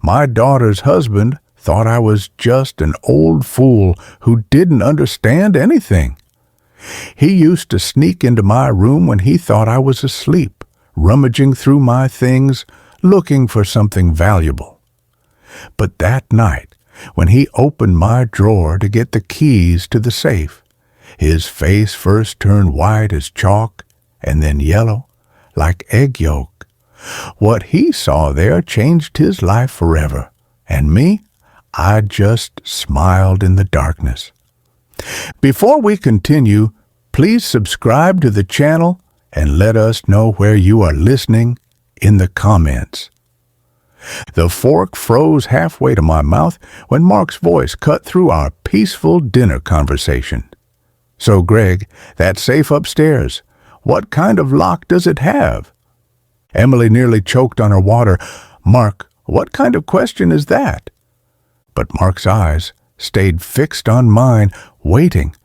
My daughter's husband thought I was just an old fool who didn't understand anything. He used to sneak into my room when he thought I was asleep, rummaging through my things, looking for something valuable. But that night, when he opened my drawer to get the keys to the safe, his face first turned white as chalk and then yellow, like egg yolk. What he saw there changed his life forever, and me, I just smiled in the darkness. Before we continue, please subscribe to the channel and let us know where you are listening in the comments. The fork froze halfway to my mouth when Mark's voice cut through our peaceful dinner conversation. So, Greg, that safe upstairs, what kind of lock does it have? Emily nearly choked on her water. Mark, what kind of question is that? But Mark's eyes stayed fixed on mine, waiting.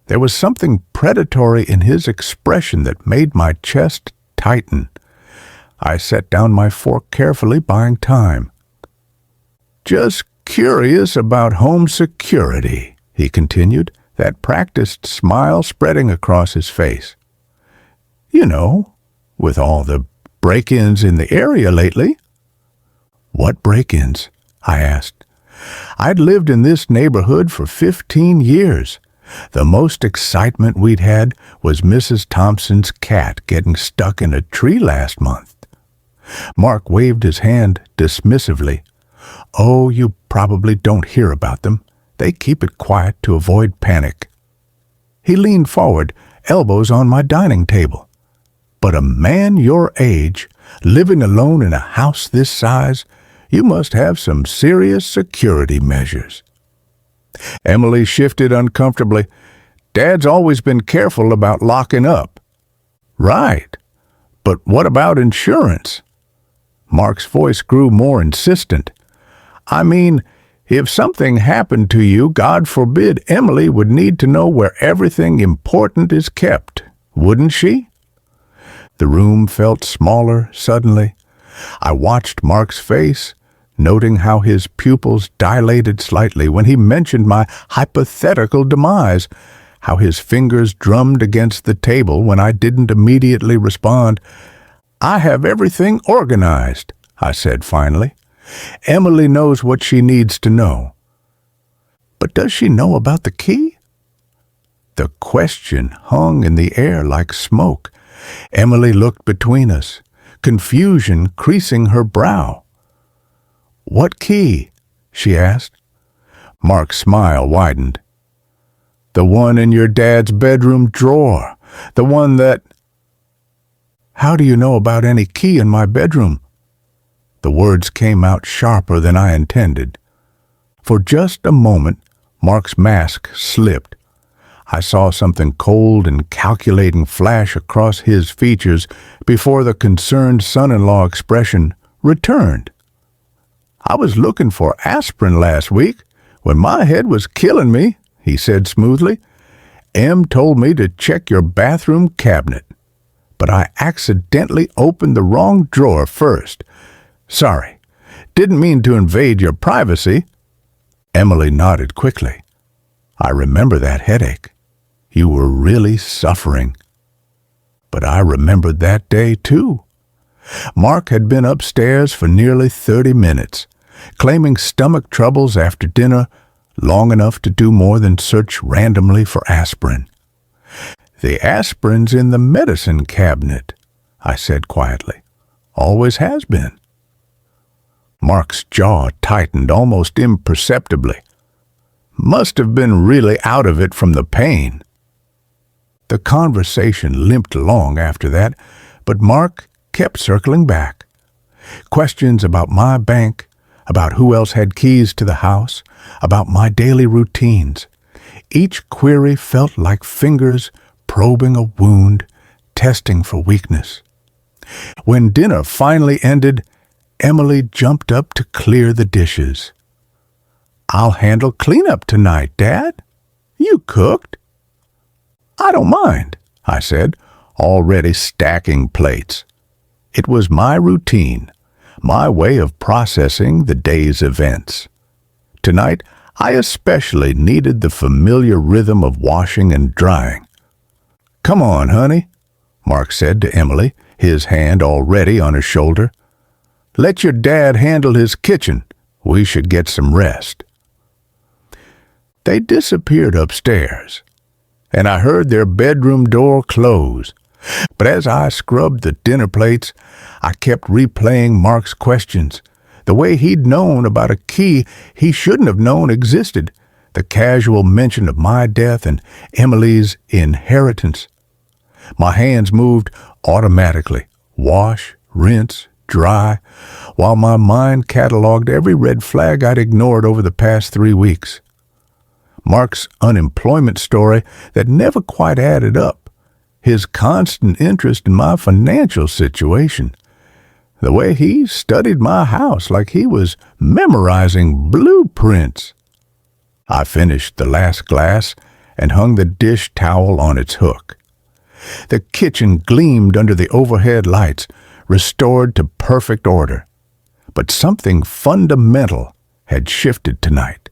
There was something predatory in his expression that made my chest tighten. I set down my fork carefully, buying time. Just curious about home security, he continued, that practiced smile spreading across his face. You know, with all the break-ins in the area lately. What break-ins? I asked. I'd lived in this neighborhood for 15 years. The most excitement we'd had was Mrs. Thompson's cat getting stuck in a tree last month. Mark waved his hand dismissively. Oh, you probably don't hear about them. They keep it quiet to avoid panic. He leaned forward, elbows on my dining table. But a man your age, living alone in a house this size, you must have some serious security measures. Emily shifted uncomfortably. Dad's always been careful about locking up. Right. But what about insurance? Mark's voice grew more insistent. I mean, if something happened to you, God forbid, Emily would need to know where everything important is kept, wouldn't she? The room felt smaller suddenly. I watched Mark's face, noting how his pupils dilated slightly when he mentioned my hypothetical demise, how his fingers drummed against the table when I didn't immediately respond. I have everything organized, I said finally. Emily knows what she needs to know. But does she know about the key? The question hung in the air like smoke. Emily looked between us, confusion creasing her brow. What key? She asked. Mark's smile widened. The one in your dad's bedroom drawer. The one that... How do you know about any key in my bedroom? The words came out sharper than I intended. For just a moment, Mark's mask slipped. I saw something cold and calculating flash across his features before the concerned son-in-law expression returned. I was looking for aspirin last week when my head was killing me, he said smoothly. Em told me to check your bathroom cabinet, but I accidentally opened the wrong drawer first. Sorry, didn't mean to invade your privacy. Emily nodded quickly. I remember that headache. You were really suffering. But I remembered that day, too. Mark had been upstairs for nearly 30 minutes, claiming stomach troubles after dinner, long enough to do more than search randomly for aspirin. The aspirin's in the medicine cabinet, I said quietly. Always has been. Mark's jaw tightened almost imperceptibly. Must have been really out of it from the pain. The conversation limped along after that, but Mark kept circling back. Questions about my bank, about who else had keys to the house, about my daily routines. Each query felt like fingers probing a wound, testing for weakness. When dinner finally ended, Emily jumped up to clear the dishes. I'll handle cleanup tonight, Dad. You cooked. I don't mind, I said, already stacking plates. It was my routine, my way of processing the day's events. Tonight, I especially needed the familiar rhythm of washing and drying. "Come on, honey," Mark said to Emily, his hand already on her shoulder. "Let your dad handle his kitchen. We should get some rest." They disappeared upstairs, and I heard their bedroom door close. But as I scrubbed the dinner plates, I kept replaying Mark's questions, the way he'd known about a key he shouldn't have known existed, the casual mention of my death and Emily's inheritance. My hands moved automatically, wash, rinse, dry, while my mind cataloged every red flag I'd ignored over the past 3 weeks. Mark's unemployment story that never quite added up, his constant interest in my financial situation, the way he studied my house like he was memorizing blueprints. I finished the last glass and hung the dish towel on its hook. The kitchen gleamed under the overhead lights, restored to perfect order. But something fundamental had shifted tonight.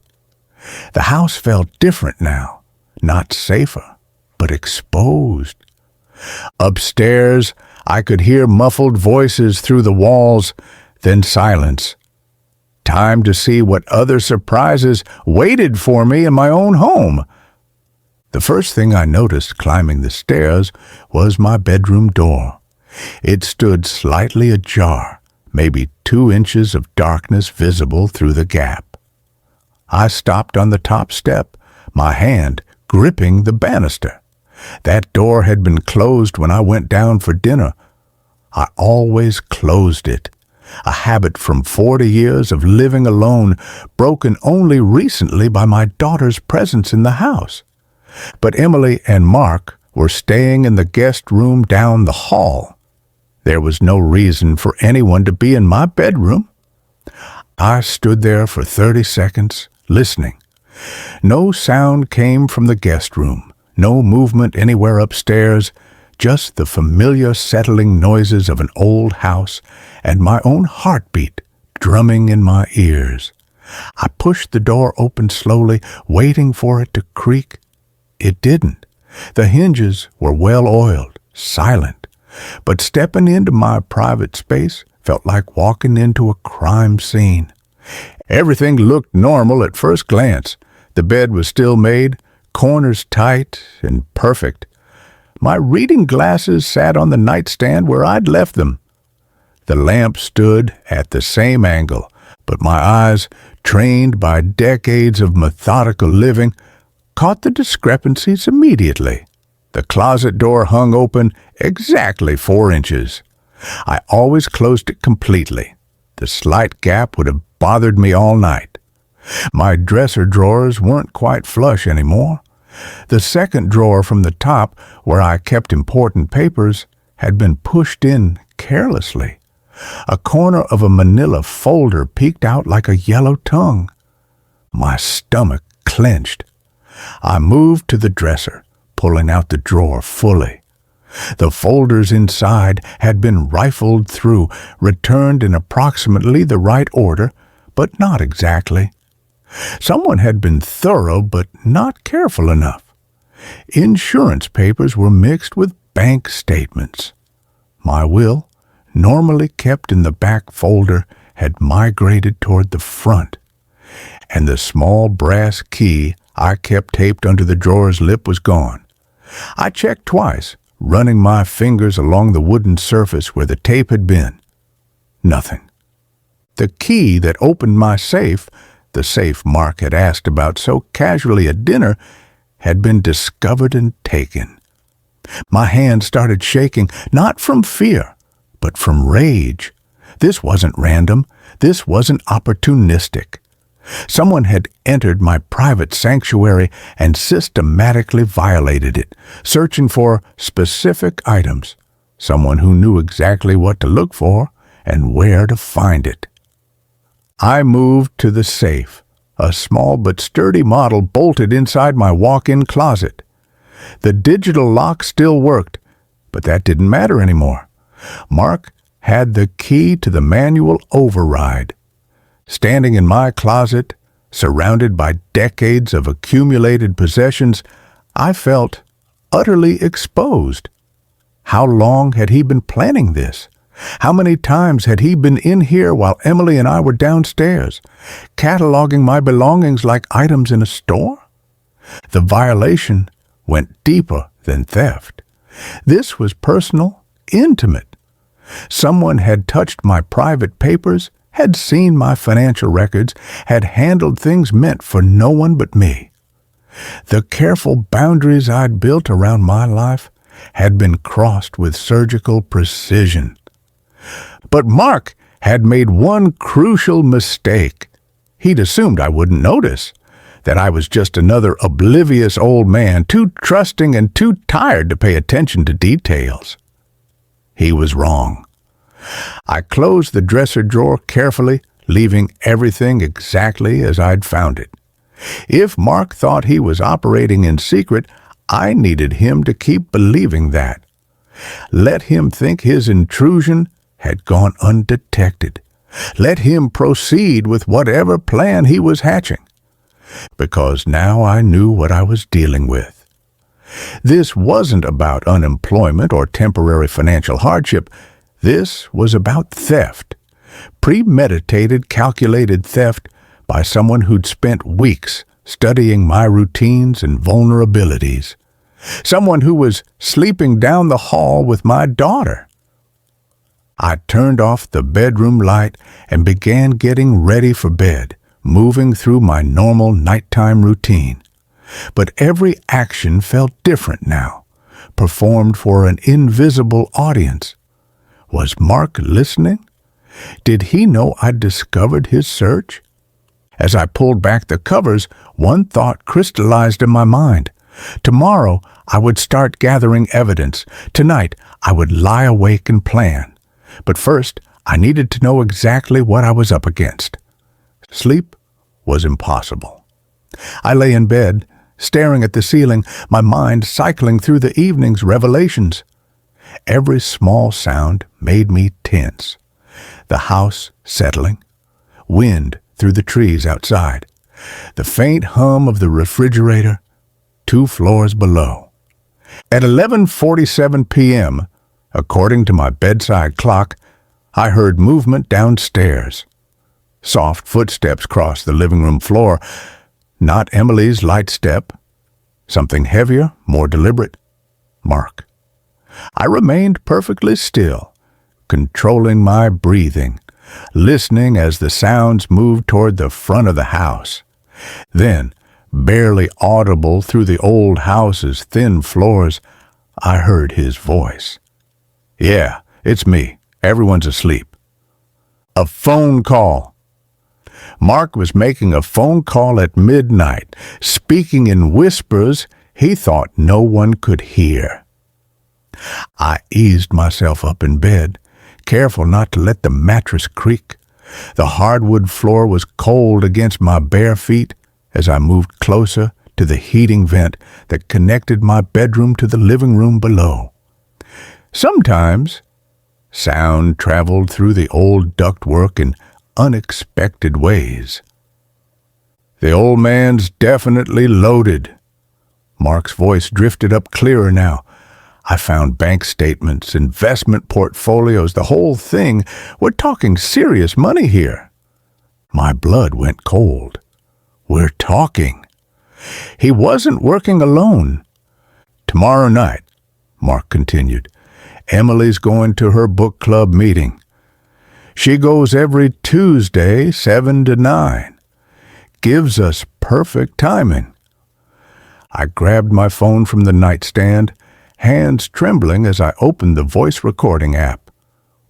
The house felt different now, not safer, but exposed. Upstairs, I could hear muffled voices through the walls, then silence. Time to see what other surprises waited for me in my own home. The first thing I noticed climbing the stairs was my bedroom door. It stood slightly ajar, maybe 2 inches of darkness visible through the gap. I stopped on the top step, my hand gripping the banister. That door had been closed when I went down for dinner. I always closed it, a habit from 40 years of living alone, broken only recently by my daughter's presence in the house. But Emily and Mark were staying in the guest room down the hall. There was no reason for anyone to be in my bedroom. I stood there for 30 seconds, listening. No sound came from the guest room, no movement anywhere upstairs, just the familiar settling noises of an old house and my own heartbeat drumming in my ears. I pushed the door open slowly, waiting for it to creak. It didn't. The hinges were well oiled, silent, but stepping into my private space felt like walking into a crime scene. Everything looked normal at first glance. The bed was still made, corners tight and perfect. My reading glasses sat on the nightstand where I'd left them. The lamp stood at the same angle, but my eyes, trained by decades of methodical living, caught the discrepancies immediately. The closet door hung open exactly 4 inches. I always closed it completely. The slight gap would have bothered me all night. My dresser drawers weren't quite flush anymore. The second drawer from the top, where I kept important papers, had been pushed in carelessly. A corner of a manila folder peeked out like a yellow tongue. My stomach clenched. I moved to the dresser, pulling out the drawer fully. The folders inside had been rifled through, returned in approximately the right order, but not exactly. Someone had been thorough but not careful enough. Insurance papers were mixed with bank statements. My will, normally kept in the back folder, had migrated toward the front, and the small brass key I kept taped under the drawer's lip was gone. I checked twice, running my fingers along the wooden surface where the tape had been. Nothing. The key that opened my safe, the safe Mark had asked about so casually at dinner, had been discovered and taken. My hand started shaking, not from fear, but from rage. This wasn't random. This wasn't opportunistic. Someone had entered my private sanctuary and systematically violated it, searching for specific items. Someone who knew exactly what to look for and where to find it. I moved to the safe, a small but sturdy model bolted inside my walk-in closet. The digital lock still worked, but that didn't matter anymore. Mark had the key to the manual override. Standing in my closet, surrounded by decades of accumulated possessions, I felt utterly exposed. How long had he been planning this? How many times had he been in here while Emily and I were downstairs, cataloging my belongings like items in a store? The violation went deeper than theft. This was personal, intimate. Someone had touched my private papers, had seen my financial records, had handled things meant for no one but me. The careful boundaries I'd built around my life had been crossed with surgical precision. But Mark had made one crucial mistake. He'd assumed I wouldn't notice, that I was just another oblivious old man, too trusting and too tired to pay attention to details. He was wrong. I closed the dresser drawer carefully, leaving everything exactly as I'd found it. If Mark thought he was operating in secret, I needed him to keep believing that. Let him think his intrusion had gone undetected. Let him proceed with whatever plan he was hatching. Because now I knew what I was dealing with. This wasn't about unemployment or temporary financial hardship. This was about theft. Premeditated, calculated theft by someone who'd spent weeks studying my routines and vulnerabilities. Someone who was sleeping down the hall with my daughter. I turned off the bedroom light and began getting ready for bed, moving through my normal nighttime routine. But every action felt different now, performed for an invisible audience. Was Mark listening? Did he know I'd discovered his search? As I pulled back the covers, one thought crystallized in my mind. Tomorrow, I would start gathering evidence. Tonight, I would lie awake and plan. But first, I needed to know exactly what I was up against. Sleep was impossible. I lay in bed, staring at the ceiling, my mind cycling through the evening's revelations. Every small sound made me tense. The house settling, wind through the trees outside, the faint hum of the refrigerator 2 floors below. At 11:47 p.m., according to my bedside clock, I heard movement downstairs. Soft footsteps crossed the living room floor. Not Emily's light step. Something heavier, more deliberate. Mark. I remained perfectly still, controlling my breathing, listening as the sounds moved toward the front of the house. Then, barely audible through the old house's thin floors, I heard his voice. "Yeah, it's me. Everyone's asleep." A phone call. Mark was making a phone call at midnight, speaking in whispers he thought no one could hear. I eased myself up in bed, careful not to let the mattress creak. The hardwood floor was cold against my bare feet as I moved closer to the heating vent that connected my bedroom to the living room below. Sometimes, sound traveled through the old ductwork in unexpected ways. "The old man's definitely loaded." Mark's voice drifted up clearer now. I found bank statements, investment portfolios, the whole thing. We're talking serious money here. My blood went cold. We're talking. He wasn't working alone. "Tomorrow night," Mark continued, "Emily's going to her book club meeting. She goes every Tuesday, 7 to 9. Gives us perfect timing." I grabbed my phone from the nightstand, hands trembling as I opened the voice recording app.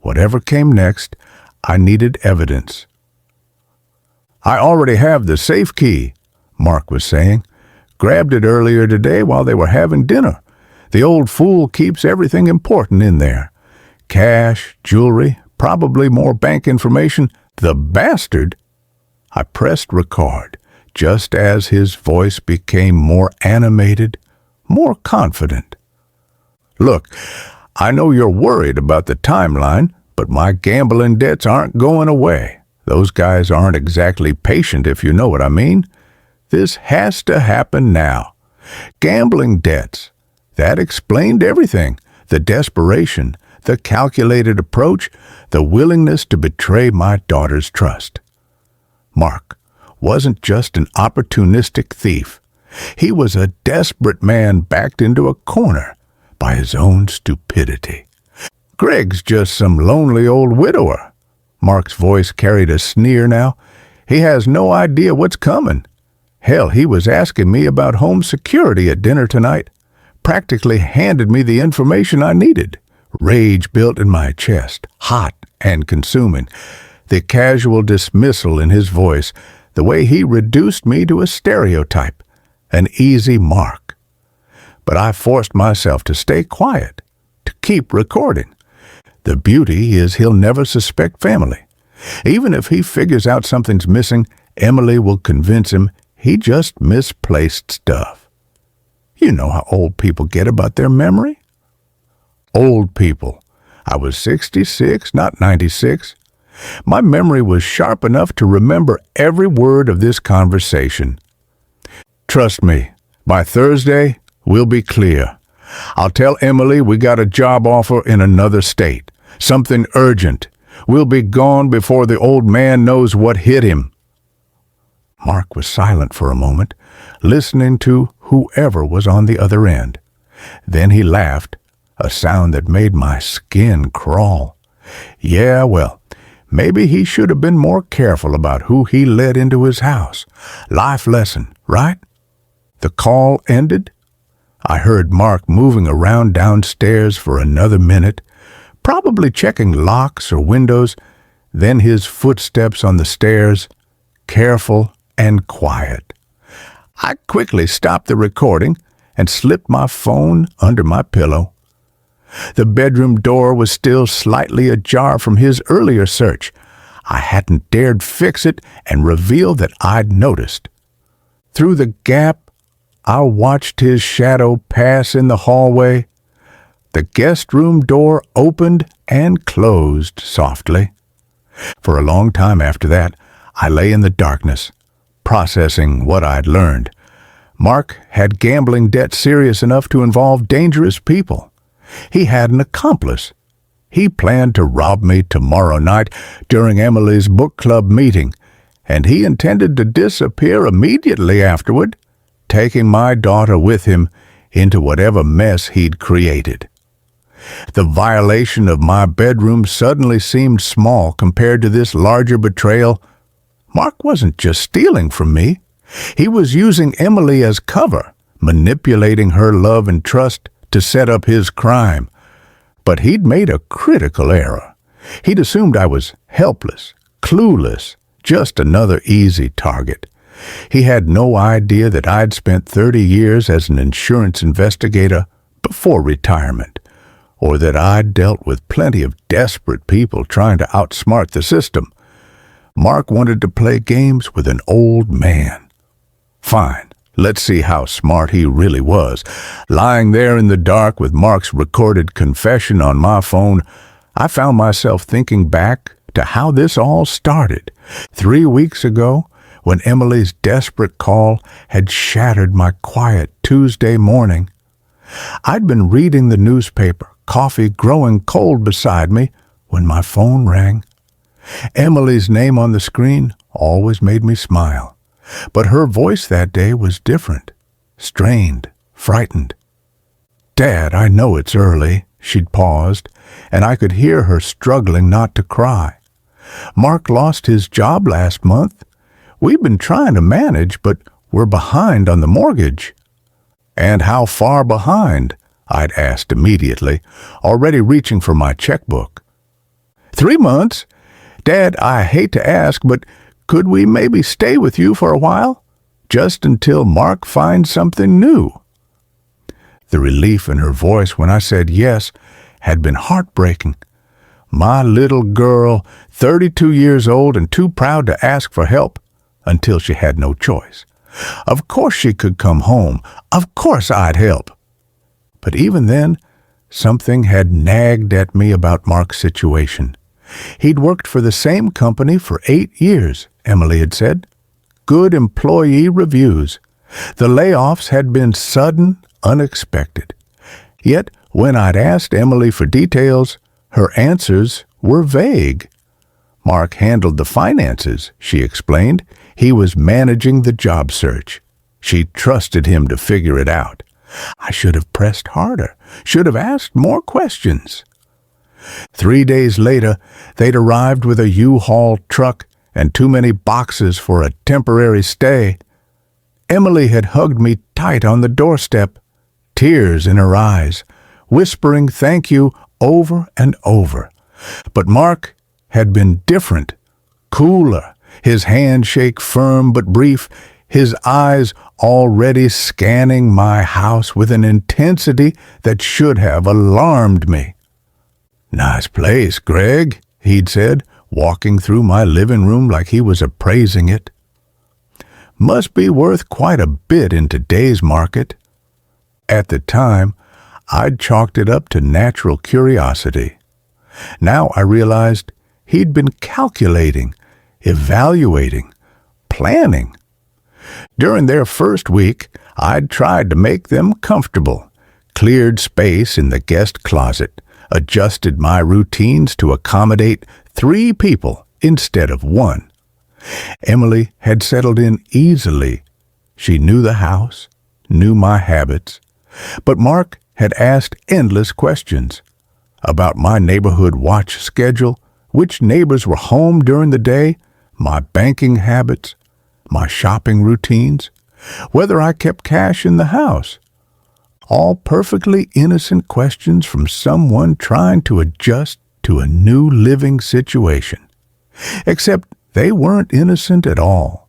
Whatever came next, I needed evidence. "I already have the safe key," Mark was saying. "Grabbed it earlier today while they were having dinner. The old fool keeps everything important in there. Cash, jewelry, probably more bank information. The bastard!" I pressed record, just as his voice became more animated, more confident. "Look, I know you're worried about the timeline, But my gambling debts aren't going away. Those guys aren't exactly patient, if you know what I mean. This has to happen now. Gambling debts. That explained everything. The desperation, the calculated approach, the willingness to betray my daughter's trust. Mark wasn't just an opportunistic thief. He was a desperate man backed into a corner by his own stupidity. Greg's just some lonely old widower. Mark's voice carried a sneer now. He has no idea what's coming. Hell, he was asking me about home security at dinner tonight. Practically handed me the information I needed. Rage built in my chest, hot and consuming. The casual dismissal in his voice, the way he reduced me to a stereotype, an easy mark. But I forced myself to stay quiet, to keep recording. The beauty is he'll never suspect family. Even if he figures out something's missing, Emily will convince him he just misplaced stuff. You know how old people get about their memory? Old people. I was 66, not 96. My memory was sharp enough to remember every word of this conversation. Trust me, by Thursday, we'll be clear. I'll tell Emily we got a job offer in another state. Something urgent. We'll be gone before the old man knows what hit him. Mark was silent for a moment, listening to whoever was on the other end. Then he laughed, a sound that made my skin crawl. Yeah, well, maybe he should have been more careful about who he let into his house. Life lesson, right? The call ended. I heard Mark moving around downstairs for another minute, probably checking locks or windows, then his footsteps on the stairs, careful and quiet. I quickly stopped the recording and slipped my phone under my pillow. The bedroom door was still slightly ajar from his earlier search. I hadn't dared fix it and reveal that I'd noticed. Through the gap, I watched his shadow pass in the hallway. The guest room door opened and closed softly. For a long time after that, I lay in the darkness, processing what I'd learned. Mark had gambling debt serious enough to involve dangerous people. He had an accomplice. He planned to rob me tomorrow night during Emily's book club meeting, and he intended to disappear immediately afterward, taking my daughter with him into whatever mess he'd created. The violation of my bedroom suddenly seemed small compared to this larger betrayal. Mark wasn't just stealing from me. He was using Emily as cover, manipulating her love and trust to set up his crime. But he'd made a critical error. He'd assumed I was helpless, clueless, just another easy target. He had no idea that I'd spent 30 years as an insurance investigator before retirement, or that I'd dealt with plenty of desperate people trying to outsmart the system. Mark wanted to play games with an old man. Fine, let's see how smart he really was. Lying there in the dark with Mark's recorded confession on my phone, I found myself thinking back to how this all started. 3 weeks ago, when Emily's desperate call had shattered my quiet Tuesday morning. I'd been reading the newspaper, coffee growing cold beside me, when my phone rang. Emily's name on the screen always made me smile, but her voice that day was different, strained, frightened. "Dad, I know it's early," she'd paused, and I could hear her struggling not to cry. "Mark lost his job last month. We've been trying to manage, but we're behind on the mortgage." "And how far behind?" I'd asked immediately, already reaching for my checkbook. 3 months. Dad, I hate to ask, but could we maybe stay with you for a while? Just until Mark finds something new." The relief in her voice when I said yes had been heartbreaking. My little girl, 32 years old and too proud to ask for help, until she had no choice. Of course she could come home. Of course I'd help. But even then, something had nagged at me about Mark's situation. He'd worked for the same company for 8 years, Emily had said. Good employee reviews. The layoffs had been sudden, unexpected. Yet, when I'd asked Emily for details, her answers were vague. Mark handled the finances, she explained. He was managing the job search. She trusted him to figure it out. I should have pressed harder, should have asked more questions. 3 days later, they'd arrived with a U-Haul truck and too many boxes for a temporary stay. Emily had hugged me tight on the doorstep, tears in her eyes, whispering thank you over and over. But Mark had been different, cooler, his handshake firm but brief, his eyes already scanning my house with an intensity that should have alarmed me. "Nice place, Greg," he'd said, walking through my living room like he was appraising it. Must be worth quite a bit in today's market. At the time, I'd chalked it up to natural curiosity. Now I realized he'd been calculating, evaluating, planning. During their first week, I'd tried to make them comfortable, cleared space in the guest closet, adjusted my routines to accommodate 3 people instead of 1. Emily had settled in easily. She knew the house, knew my habits. But Mark had asked endless questions about my neighborhood watch schedule, which neighbors were home during the day, my banking habits, my shopping routines, whether I kept cash in the house. All perfectly innocent questions from someone trying to adjust to a new living situation. Except they weren't innocent at all.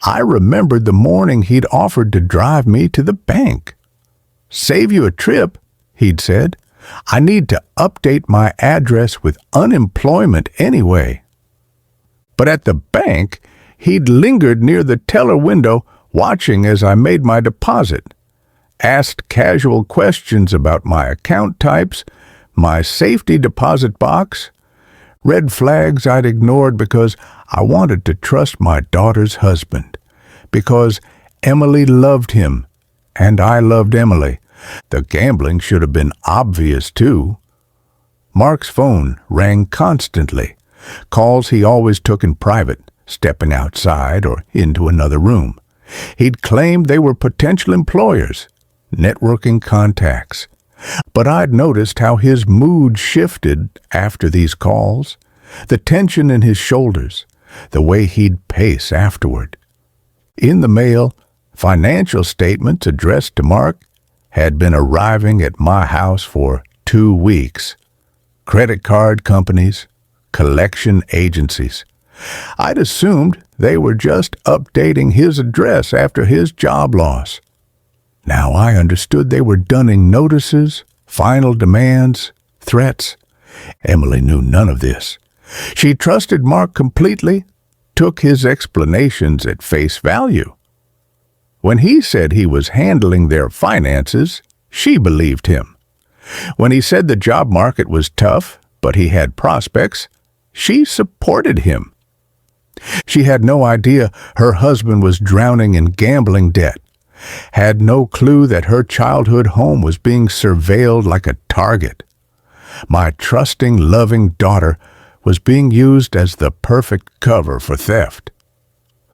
I remembered the morning he'd offered to drive me to the bank. "Save you a trip," he'd said. "I need to update my address with unemployment anyway." But at the bank, he'd lingered near the teller window, watching as I made my deposit, asked casual questions about my account types, my safety deposit box, red flags I'd ignored because I wanted to trust my daughter's husband, because Emily loved him, and I loved Emily. The gambling should have been obvious, too. Mark's phone rang constantly, calls he always took in private, stepping outside or into another room. He'd claimed they were potential employers, networking contacts. But I'd noticed how his mood shifted after these calls, the tension in his shoulders, the way he'd pace afterward. In the mail, financial statements addressed to Mark had been arriving at my house for 2 weeks. Credit card companies, collection agencies. I'd assumed they were just updating his address after his job loss. Now I understood they were dunning notices, final demands, threats. Emily knew none of this. She trusted Mark completely, took his explanations at face value. When he said he was handling their finances, she believed him. When he said the job market was tough, but he had prospects, she supported him. She had no idea her husband was drowning in gambling debt, had no clue that her childhood home was being surveilled like a target. My trusting, loving daughter was being used as the perfect cover for theft.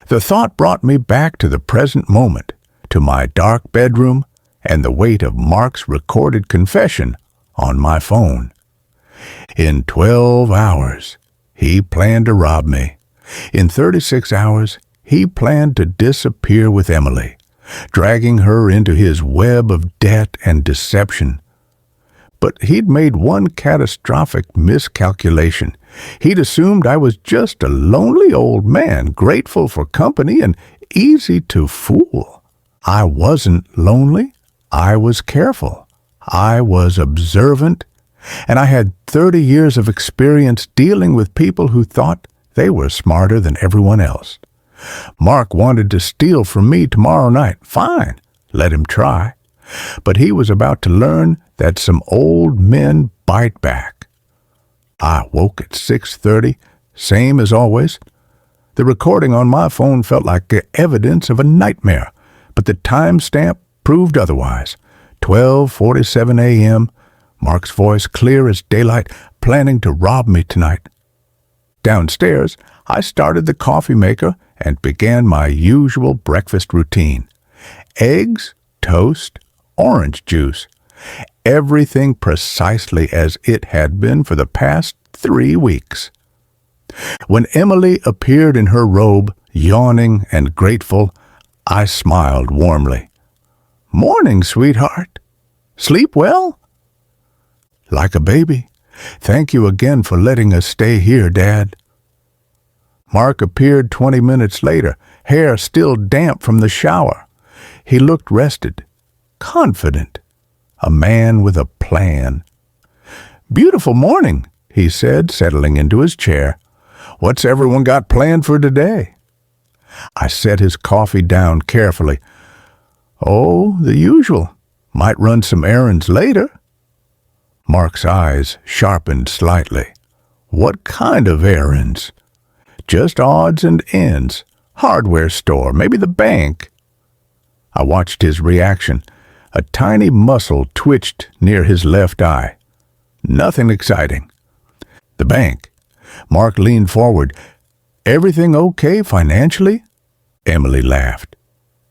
The thought brought me back to the present moment, to my dark bedroom and the weight of Mark's recorded confession on my phone. In 12 hours, he planned to rob me. In 36 hours, he planned to disappear with Emily, dragging her into his web of debt and deception. But he'd made one catastrophic miscalculation. He'd assumed I was just a lonely old man, grateful for company and easy to fool. I wasn't lonely. I was careful. I was observant. And I had 30 years of experience dealing with people who thought they were smarter than everyone else. Mark wanted to steal from me tomorrow night. Fine, let him try. But he was about to learn that some old men bite back. I woke at 6:30, same as always. The recording on my phone felt like evidence of a nightmare, but the timestamp proved otherwise. 12:47 a.m., Mark's voice clear as daylight, planning to rob me tonight. Downstairs, I started the coffee maker and began my usual breakfast routine. Eggs, toast, orange juice. Everything precisely as it had been for the past 3 weeks. When Emily appeared in her robe, yawning and grateful, I smiled warmly. "Morning, sweetheart. Sleep well?" "Like a baby. Thank you again for letting us stay here, Dad." Mark appeared 20 minutes later, hair still damp from the shower. He looked rested, confident, a man with a plan. "Beautiful morning," he said, settling into his chair. "What's everyone got planned for today?" I set his coffee down carefully. "Oh, the usual. Might run some errands later." Mark's eyes sharpened slightly. "What kind of errands?" "Just odds and ends. Hardware store, maybe the bank." I watched his reaction. A tiny muscle twitched near his left eye. Nothing exciting. "The bank." Mark leaned forward. "Everything okay financially?" Emily laughed.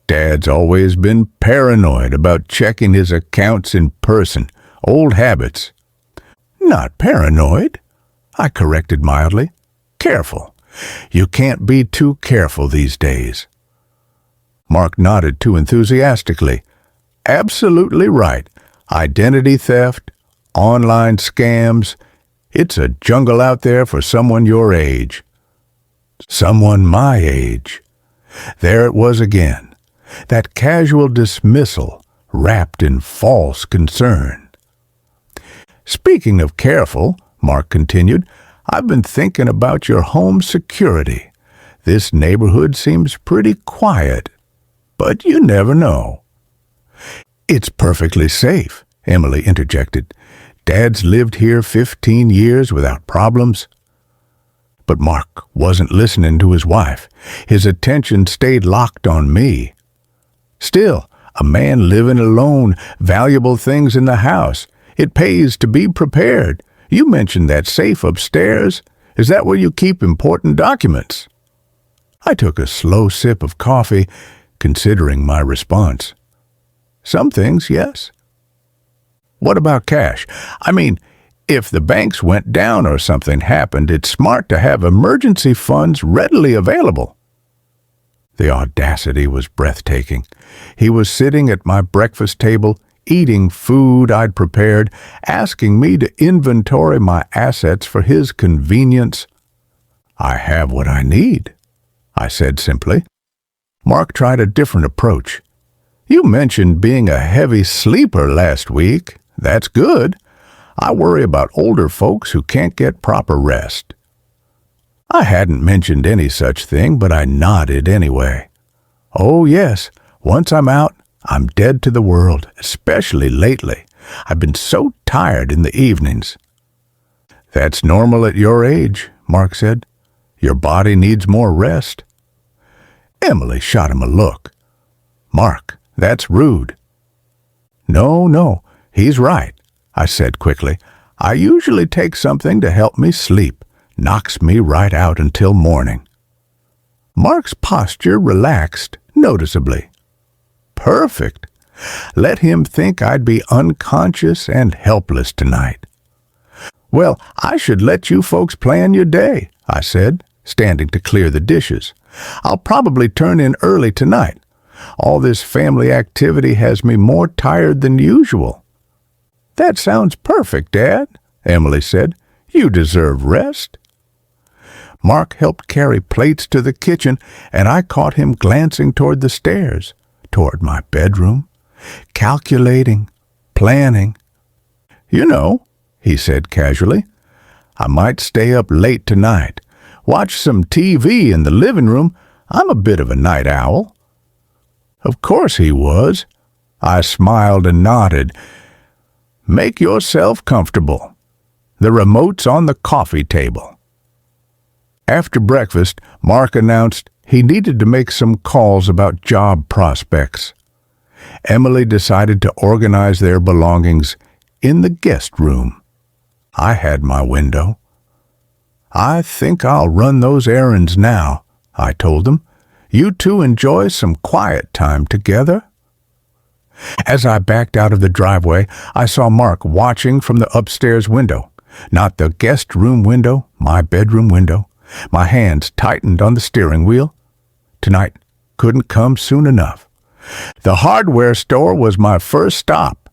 "Dad's always been paranoid about checking his accounts in person. Old habits." "Not paranoid," I corrected mildly. "Careful. You can't be too careful these days." Mark nodded too enthusiastically. "Absolutely right. Identity theft, online scams. It's a jungle out there for someone your age." Someone my age. There it was again. That casual dismissal wrapped in false concern. "Speaking of careful," Mark continued, "I've been thinking about your home security. This neighborhood seems pretty quiet, but you never know." "It's perfectly safe," Emily interjected. "Dad's lived here 15 years without problems." But Mark wasn't listening to his wife. His attention stayed locked on me. "Still, a man living alone, valuable things in the house. It pays to be prepared. You mentioned that safe upstairs. Is that where you keep important documents?" I took a slow sip of coffee, considering my response. "Some things, yes." "What about cash? I mean, if the banks went down or something happened, it's smart to have emergency funds readily available." The audacity was breathtaking. He was sitting at my breakfast table, eating food I'd prepared, asking me to inventory my assets for his convenience. "I have what I need," I said simply. Mark tried a different approach. "You mentioned being a heavy sleeper last week. That's good. I worry about older folks who can't get proper rest." I hadn't mentioned any such thing, but I nodded anyway. "Oh, yes. Once I'm out, I'm dead to the world, especially lately. I've been so tired in the evenings." "That's normal at your age," Mark said. "Your body needs more rest." Emily shot him a look. "Mark, that's rude." No, he's right," I said quickly. "I usually take something to help me sleep. Knocks me right out until morning." Mark's posture relaxed noticeably. "Perfect. Let him think I'd be unconscious and helpless tonight." "Well, I should let you folks plan your day," I said, standing to clear the dishes. "I'll probably turn in early tonight. All this family activity has me more tired than usual." "That sounds perfect, Dad," Emily said. "You deserve rest." Mark helped carry plates to the kitchen, and I caught him glancing toward the stairs, toward my bedroom, calculating, planning. "You know," he said casually, "I might stay up late tonight, watch some TV in the living room. I'm a bit of a night owl." Of course he was. I smiled and nodded. "Make yourself comfortable." The remote's on the coffee table. After breakfast, Mark announced he needed to make some calls about job prospects. Emily decided to organize their belongings in the guest room. I had my window. "I think I'll run those errands now," I told them. "You two enjoy some quiet time together." As I backed out of the driveway, I saw Mark watching from the upstairs window. Not the guest room window, my bedroom window. My hands tightened on the steering wheel. Tonight couldn't come soon enough. The hardware store was my first stop.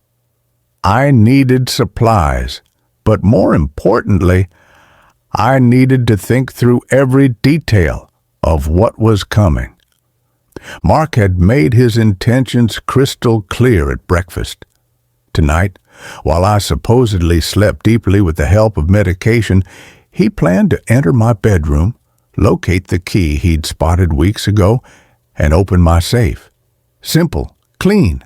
I needed supplies, but more importantly, I needed to think through every detail of what was coming. Mark had made his intentions crystal clear at breakfast. Tonight, while I supposedly slept deeply with the help of medication, he planned to enter my bedroom, locate the key he'd spotted weeks ago, and open my safe. Simple, clean,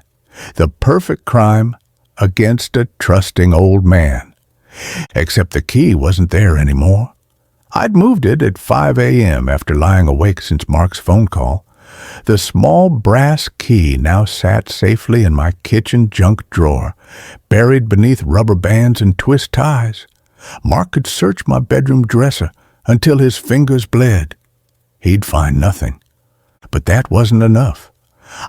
the perfect crime against a trusting old man. Except the key wasn't there anymore. I'd moved it at 5 a.m. after lying awake since Mark's phone call. The small brass key now sat safely in my kitchen junk drawer, buried beneath rubber bands and twist ties. Mark could search my bedroom dresser until his fingers bled. He'd find nothing. But that wasn't enough.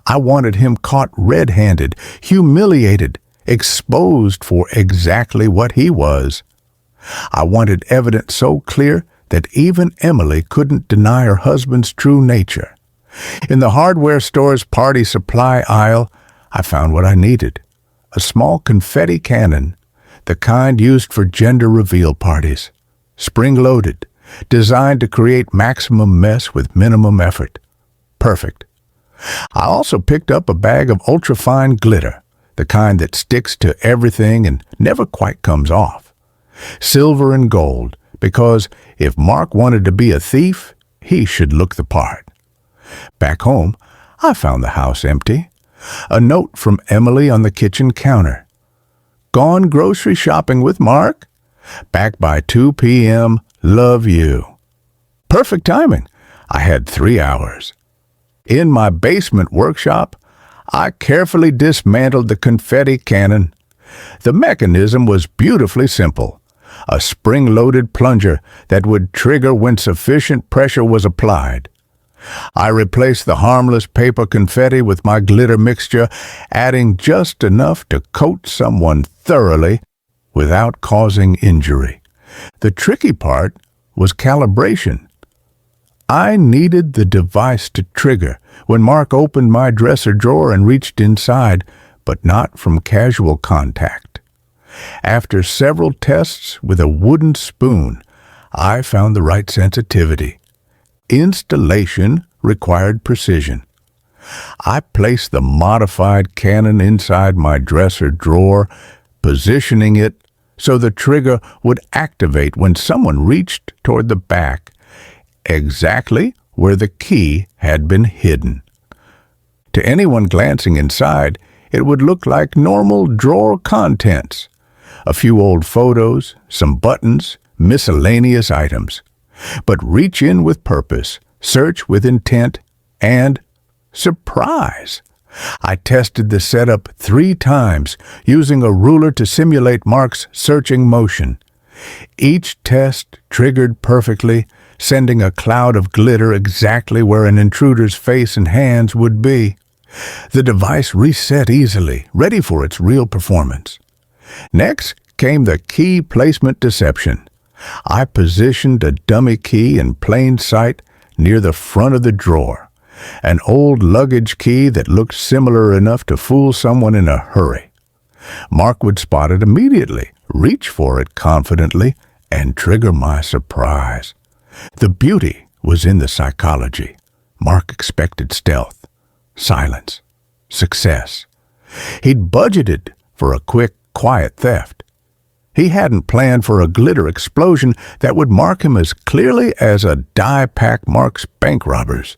I wanted him caught red-handed, humiliated, exposed for exactly what he was. I wanted evidence so clear that even Emily couldn't deny her husband's true nature. In the hardware store's party supply aisle, I found what I needed. A small confetti cannon, the kind used for gender reveal parties. Spring-loaded, designed to create maximum mess with minimum effort. Perfect. I also picked up a bag of ultrafine glitter, the kind that sticks to everything and never quite comes off. Silver and gold, because if Mark wanted to be a thief, he should look the part. Back home, I found the house empty. A note from Emily on the kitchen counter. "Gone grocery shopping with Mark? Back by 2 p.m. Love you." Perfect timing. I had 3 hours. In my basement workshop, I carefully dismantled the confetti cannon. The mechanism was beautifully simple. A spring-loaded plunger that would trigger when sufficient pressure was applied. I replaced the harmless paper confetti with my glitter mixture, adding just enough to coat someone thoroughly without causing injury. The tricky part was calibration. I needed the device to trigger when Mark opened my dresser drawer and reached inside, but not from casual contact. After several tests with a wooden spoon, I found the right sensitivity. Installation required precision. I placed the modified cannon inside my dresser drawer, positioning it so the trigger would activate when someone reached toward the back, exactly where the key had been hidden. To anyone glancing inside, it would look like normal drawer contents. A few old photos, some buttons, miscellaneous items. But reach in with purpose, search with intent, and surprise! I tested the setup 3 times, using a ruler to simulate Mark's searching motion. Each test triggered perfectly, sending a cloud of glitter exactly where an intruder's face and hands would be. The device reset easily, ready for its real performance. Next came the key placement deception. I positioned a dummy key in plain sight near the front of the drawer, an old luggage key that looked similar enough to fool someone in a hurry. Mark would spot it immediately, reach for it confidently, and trigger my surprise. The beauty was in the psychology. Mark expected stealth, silence, success. He'd budgeted for a quick, quiet theft. He hadn't planned for a glitter explosion that would mark him as clearly as a die pack marks bank robbers.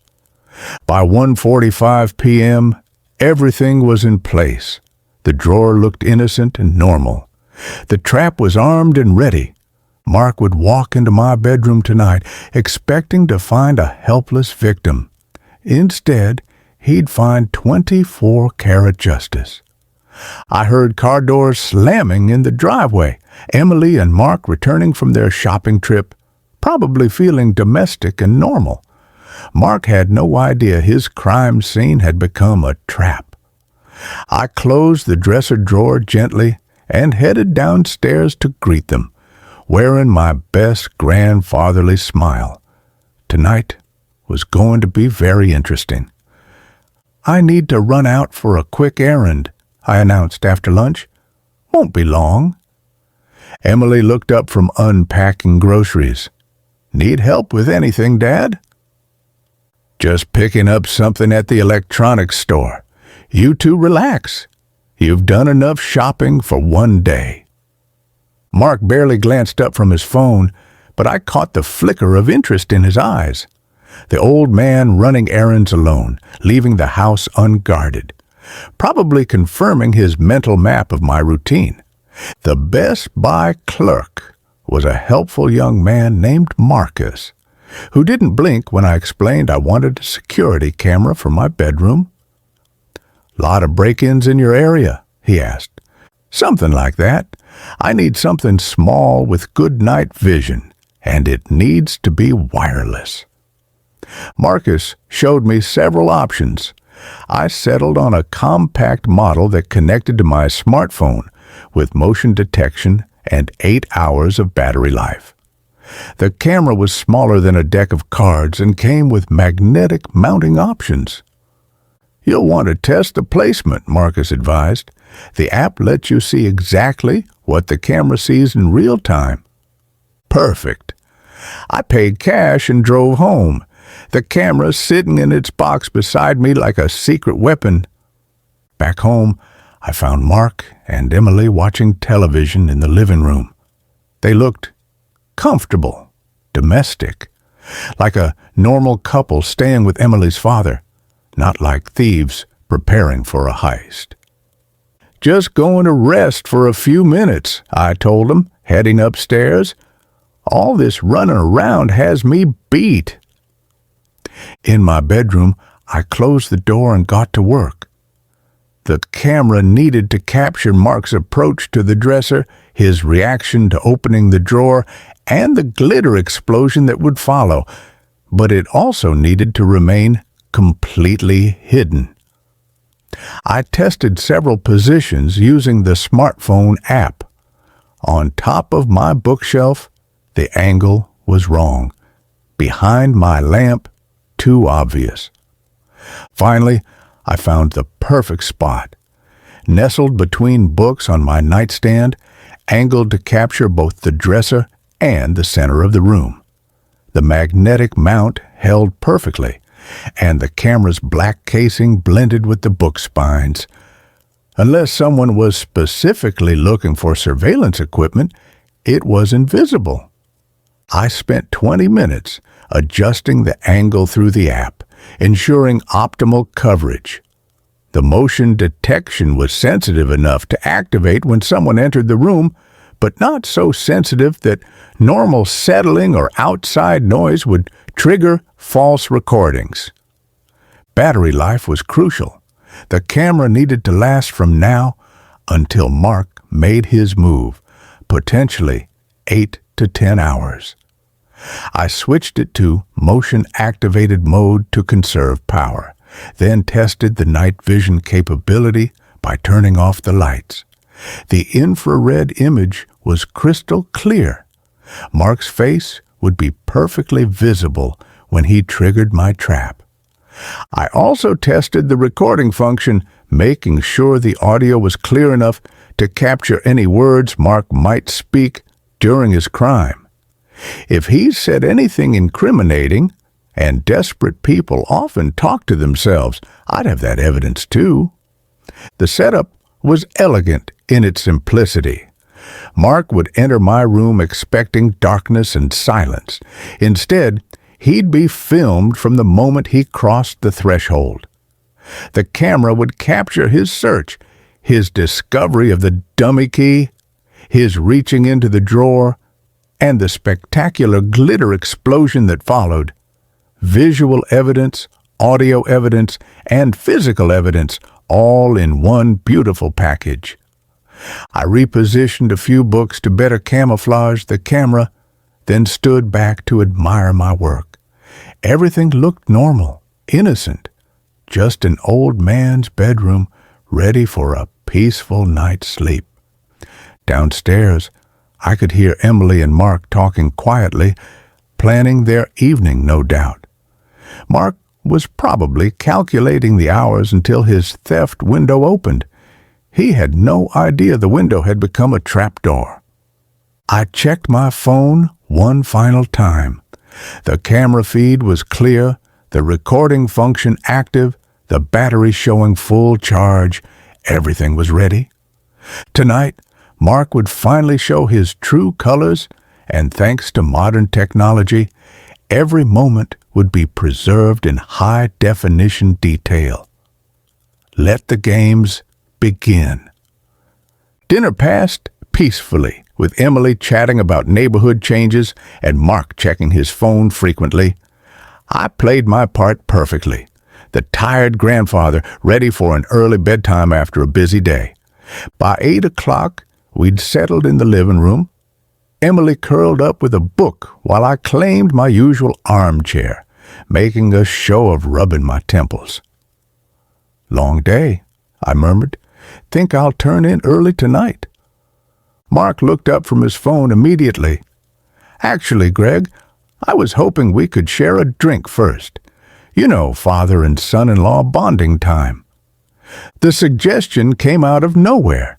By 1:45 p.m., everything was in place. The drawer looked innocent and normal. The trap was armed and ready, Mark would walk into my bedroom tonight expecting to find a helpless victim. Instead, he'd find 24-karat justice. I heard car doors slamming in the driveway, Emily and Mark returning from their shopping trip, probably feeling domestic and normal. Mark had no idea his crime scene had become a trap. I closed the dresser drawer gently and headed downstairs to greet them, wearing my best grandfatherly smile. Tonight was going to be very interesting. "I need to run out for a quick errand," I announced after lunch. "Won't be long." Emily looked up from unpacking groceries. "Need help with anything, Dad?" "Just picking up something at the electronics store. You two relax. You've done enough shopping for one day." Mark barely glanced up from his phone, but I caught the flicker of interest in his eyes. The old man running errands alone, leaving the house unguarded, probably confirming his mental map of my routine. The Best Buy clerk was a helpful young man named Marcus, who didn't blink when I explained I wanted a security camera for my bedroom. "Lot of break-ins in your area?" he asked. "Something like that. I need something small with good night vision, and it needs to be wireless." Marcus showed me several options. I settled on a compact model that connected to my smartphone with motion detection and 8 hours of battery life. The camera was smaller than a deck of cards and came with magnetic mounting options. "You'll want to test the placement," Marcus advised. "The app lets you see exactly what the camera sees in real time." Perfect. I paid cash and drove home, the camera sitting in its box beside me like a secret weapon. Back home, I found Mark and Emily watching television in the living room. They looked comfortable, domestic, like a normal couple staying with Emily's father, not like thieves preparing for a heist. "Just going to rest for a few minutes," I told them, heading upstairs. "All this running around has me beat." In my bedroom, I closed the door and got to work. The camera needed to capture Mark's approach to the dresser, his reaction to opening the drawer, and the glitter explosion that would follow, but it also needed to remain completely hidden. I tested several positions using the smartphone app. On top of my bookshelf, the angle was wrong. Behind my lamp, too obvious. Finally, I found the perfect spot. Nestled between books on my nightstand, angled to capture both the dresser and the center of the room. The magnetic mount held perfectly, and the camera's black casing blended with the book spines. Unless someone was specifically looking for surveillance equipment, it was invisible. I spent 20 minutes adjusting the angle through the app, ensuring optimal coverage. The motion detection was sensitive enough to activate when someone entered the room, but not so sensitive that normal settling or outside noise would trigger false recordings. Battery life was crucial. The camera needed to last from now until Mark made his move, potentially 8 to 10 hours. I switched it to motion-activated mode to conserve power, then tested the night vision capability by turning off the lights. The infrared image was crystal clear. Mark's face would be perfectly visible when he triggered my trap. I also tested the recording function, making sure the audio was clear enough to capture any words Mark might speak during his crime. If he said anything incriminating, and desperate people often talk to themselves, I'd have that evidence too. The setup was elegant in its simplicity. Mark would enter my room expecting darkness and silence. Instead, he'd be filmed from the moment he crossed the threshold. The camera would capture his search, his discovery of the dummy key, his reaching into the drawer, and the spectacular glitter explosion that followed. Visual evidence, audio evidence, and physical evidence, all in one beautiful package. I repositioned a few books to better camouflage the camera, then stood back to admire my work. Everything looked normal, innocent, just an old man's bedroom ready for a peaceful night's sleep. Downstairs, I could hear Emily and Mark talking quietly, planning their evening, no doubt. Mark was probably calculating the hours until his theft window opened. He had no idea the window had become a trapdoor. I checked my phone one final time. The camera feed was clear, the recording function active, the battery showing full charge. Everything was ready. Tonight, Mark would finally show his true colors, and thanks to modern technology, every moment would be preserved in high-definition detail. Let the games begin. Dinner passed peacefully, with Emily chatting about neighborhood changes and Mark checking his phone frequently. I played my part perfectly, the tired grandfather ready for an early bedtime after a busy day. By 8 o'clock, we'd settled in the living room. Emily curled up with a book while I claimed my usual armchair, making a show of rubbing my temples. "Long day," I murmured. "Think I'll turn in early tonight." Mark looked up from his phone immediately. "Actually, Greg, I was hoping we could share a drink first. You know, father and son-in-law bonding time." The suggestion came out of nowhere,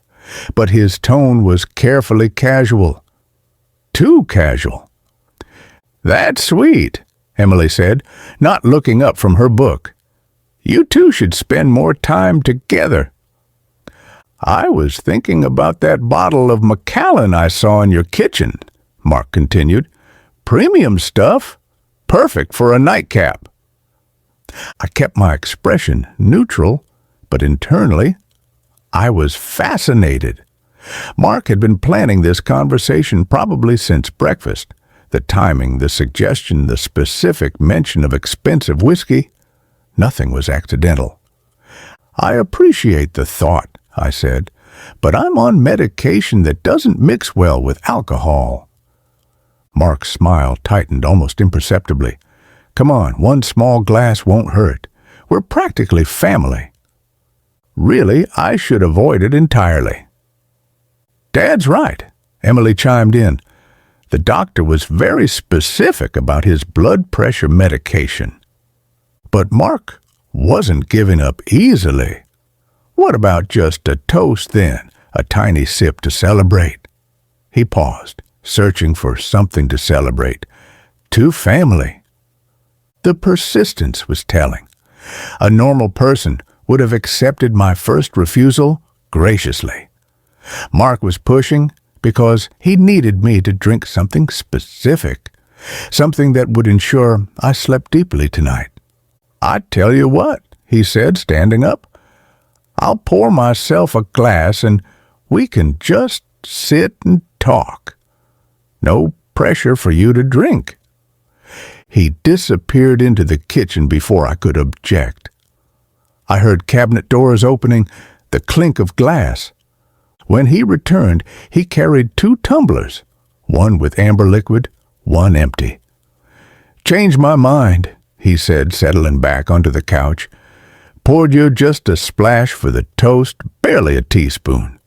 but his tone was carefully casual. Too casual. "That's sweet," Emily said, not looking up from her book. "You two should spend more time together." "I was thinking about that bottle of Macallan I saw in your kitchen," Mark continued. "Premium stuff. Perfect for a nightcap." I kept my expression neutral, but internally, I was fascinated. Mark had been planning this conversation probably since breakfast. The timing, the suggestion, the specific mention of expensive whiskey, nothing was accidental. "I appreciate the thought," I said, "but I'm on medication that doesn't mix well with alcohol." Mark's smile tightened almost imperceptibly. "Come on, one small glass won't hurt. We're practically family." Really, I should avoid it entirely. "Dad's right," Emily chimed in. "The doctor was very specific about his blood pressure medication." But Mark wasn't giving up easily. "What about just a toast then, a tiny sip to celebrate?" He paused, searching for something to celebrate. "To family." The persistence was telling. A normal person would have accepted my first refusal graciously. Mark was pushing because he needed me to drink something specific, something that would ensure I slept deeply tonight. "I tell you what," he said, standing up. "I'll pour myself a glass and we can just sit and talk. No pressure for you to drink." He disappeared into the kitchen before I could object. I heard cabinet doors opening, the clink of glass. When he returned, he carried 2 tumblers, one with amber liquid, one empty. "Changed my mind," he said, settling back onto the couch. "Poured you just a splash for the toast, barely a teaspoon."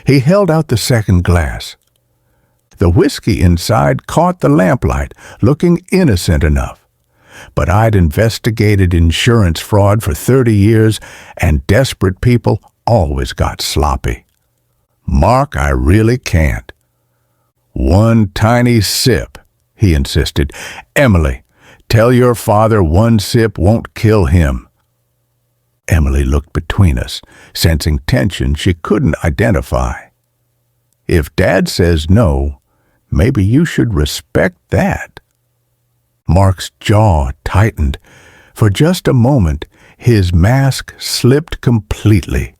He held out the second glass. The whiskey inside caught the lamplight, looking innocent enough. But I'd investigated insurance fraud for 30 years, and desperate people always got sloppy. "Mark, I really can't." "One tiny sip," he insisted. "Emily, tell your father one sip won't kill him." Emily looked between us, sensing tension she couldn't identify. "If Dad says no, maybe you should respect that." Mark's jaw tightened. For just a moment, his mask slipped completely.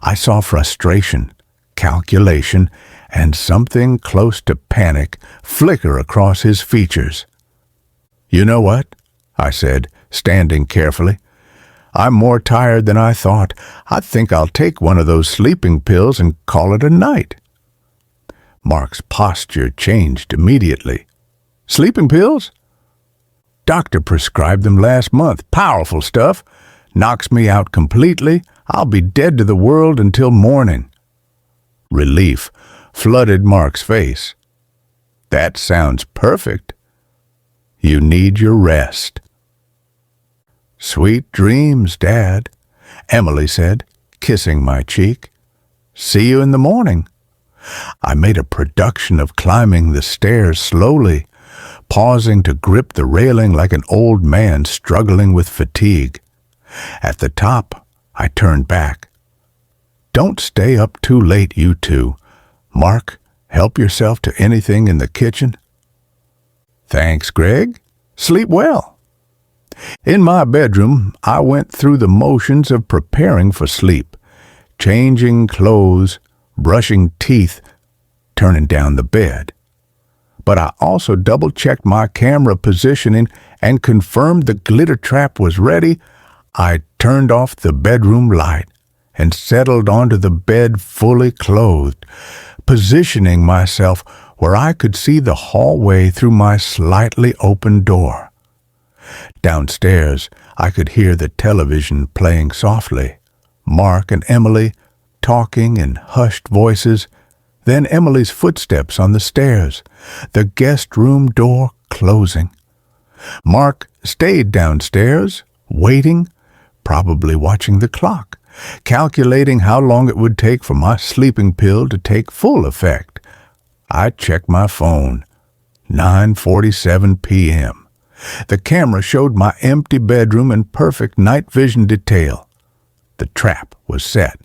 I saw frustration, calculation, and something close to panic flicker across his features. "You know what?" I said, standing carefully. "I'm more tired than I thought. I think I'll take one of those sleeping pills and call it a night." Mark's posture changed immediately. "Sleeping pills?" "Doctor prescribed them last month. Powerful stuff. Knocks me out completely. I'll be dead to the world until morning." Relief flooded Mark's face. "That sounds perfect. You need your rest." "Sweet dreams, Dad," Emily said, kissing my cheek. "See you in the morning." I made a production of climbing the stairs slowly, pausing to grip the railing like an old man struggling with fatigue. At the top, I turned back. "Don't stay up too late, you two. Mark, help yourself to anything in the kitchen." "Thanks, Greg. Sleep well." In my bedroom, I went through the motions of preparing for sleep, changing clothes, brushing teeth, turning down the bed. But I also double-checked my camera positioning and confirmed the glitter trap was ready. I turned off the bedroom light and settled onto the bed fully clothed, positioning myself where I could see the hallway through my slightly open door. Downstairs, I could hear the television playing softly, Mark and Emily talking in hushed voices, then Emily's footsteps on the stairs, the guest room door closing. Mark stayed downstairs, waiting, probably watching the clock, calculating how long it would take for my sleeping pill to take full effect. I checked my phone. 9:47 p.m. The camera showed my empty bedroom in perfect night vision detail. The trap was set.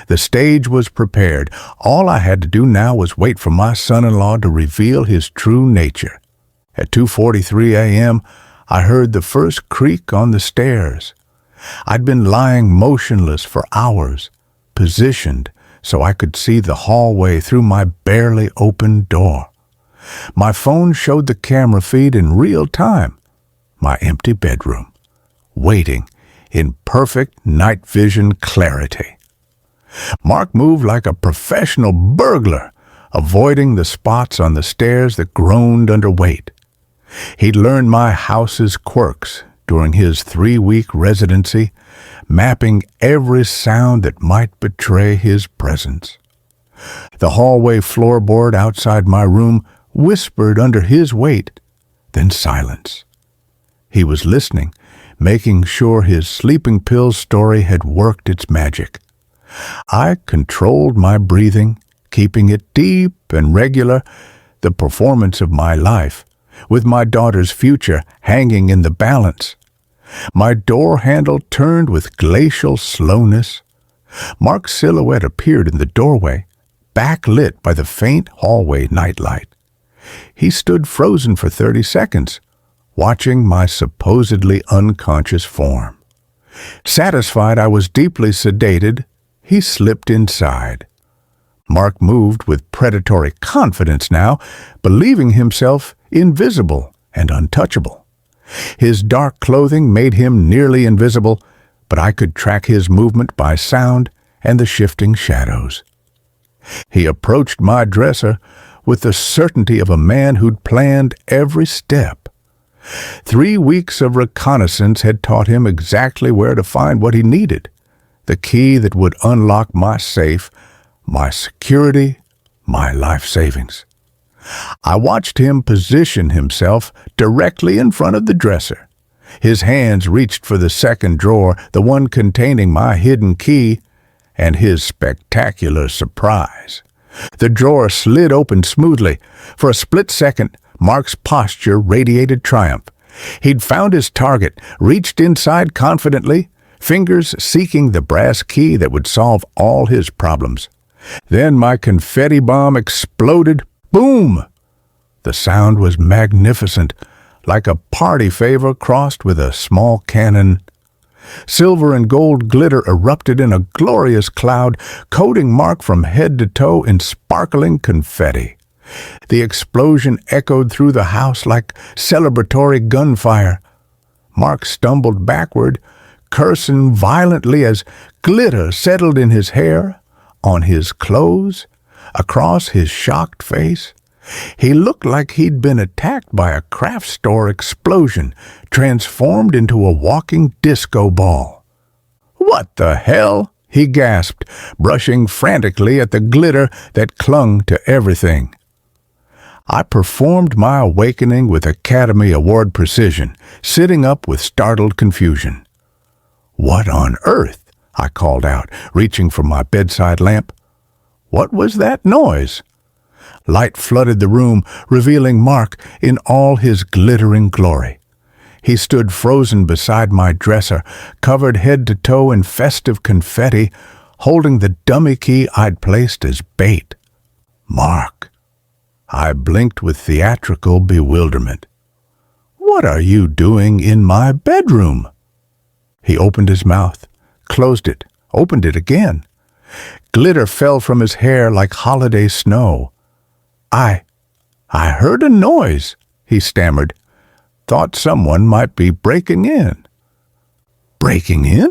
The stage was prepared. All I had to do now was wait for my son-in-law to reveal his true nature. At 2:43 a.m., I heard the first creak on the stairs. I'd been lying motionless for hours, positioned so I could see the hallway through my barely open door. My phone showed the camera feed in real time. My empty bedroom, waiting in perfect night vision clarity. Mark moved like a professional burglar, avoiding the spots on the stairs that groaned under weight. He'd learned my house's quirks during his 3-week residency, mapping every sound that might betray his presence. The hallway floorboard outside my room whispered under his weight, then silence. He was listening, making sure his sleeping pill story had worked its magic. I controlled my breathing, keeping it deep and regular, the performance of my life, with my daughter's future hanging in the balance. My door handle turned with glacial slowness. Mark's silhouette appeared in the doorway, backlit by the faint hallway nightlight. He stood frozen for 30 seconds, watching my supposedly unconscious form. Satisfied I was deeply sedated, he slipped inside. Mark moved with predatory confidence now, believing himself invisible and untouchable. His dark clothing made him nearly invisible, but I could track his movement by sound and the shifting shadows. He approached my dresser with the certainty of a man who'd planned every step. 3 weeks of reconnaissance had taught him exactly where to find what he needed, the key that would unlock my safe, my security, my life savings. I watched him position himself directly in front of the dresser. His hands reached for the second drawer, the one containing my hidden key, and his spectacular surprise. The drawer slid open smoothly. For a split second, Mark's posture radiated triumph. He'd found his target, reached inside confidently, fingers seeking the brass key that would solve all his problems. Then my confetti bomb exploded. Boom! The sound was magnificent, like a party favor crossed with a small cannon. Silver and gold glitter erupted in a glorious cloud, coating Mark from head to toe in sparkling confetti. The explosion echoed through the house like celebratory gunfire. Mark stumbled backward, cursing violently as glitter settled in his hair, on his clothes, across his shocked face. He looked like he'd been attacked by a craft store explosion, transformed into a walking disco ball. "What the hell?" he gasped, brushing frantically at the glitter that clung to everything. I performed my awakening with Academy Award precision, sitting up with startled confusion. "What on earth?" I called out, reaching for my bedside lamp. "What was that noise?" Light flooded the room, revealing Mark in all his glittering glory. He stood frozen beside my dresser, covered head to toe in festive confetti, holding the dummy key I'd placed as bait. "Mark." I blinked with theatrical bewilderment. "What are you doing in my bedroom?" He opened his mouth, closed it, opened it again. Glitter fell from his hair like holiday snow. I heard a noise," he stammered. "Thought someone might be breaking in." "Breaking in?"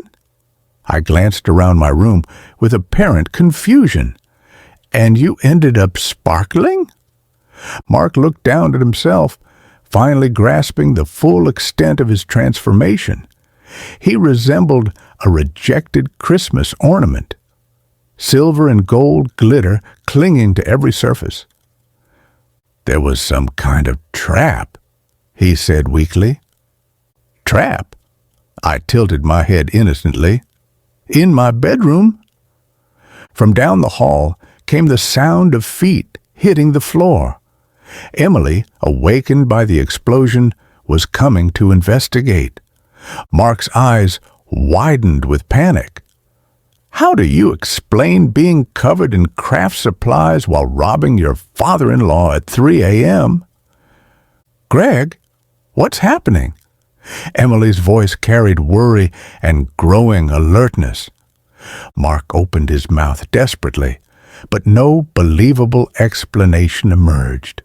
I glanced around my room with apparent confusion. "And you ended up sparkling?" Mark looked down at himself, finally grasping the full extent of his transformation. He resembled a rejected Christmas ornament, silver and gold glitter clinging to every surface. "There was some kind of trap," he said weakly. "Trap?" I tilted my head innocently. "In my bedroom?" From down the hall came the sound of feet hitting the floor. Emily, awakened by the explosion, was coming to investigate. Mark's eyes widened with panic. "How do you explain being covered in craft supplies while robbing your father-in-law at 3 a.m.? "Greg, what's happening?" Emily's voice carried worry and growing alertness. Mark opened his mouth desperately, but no believable explanation emerged.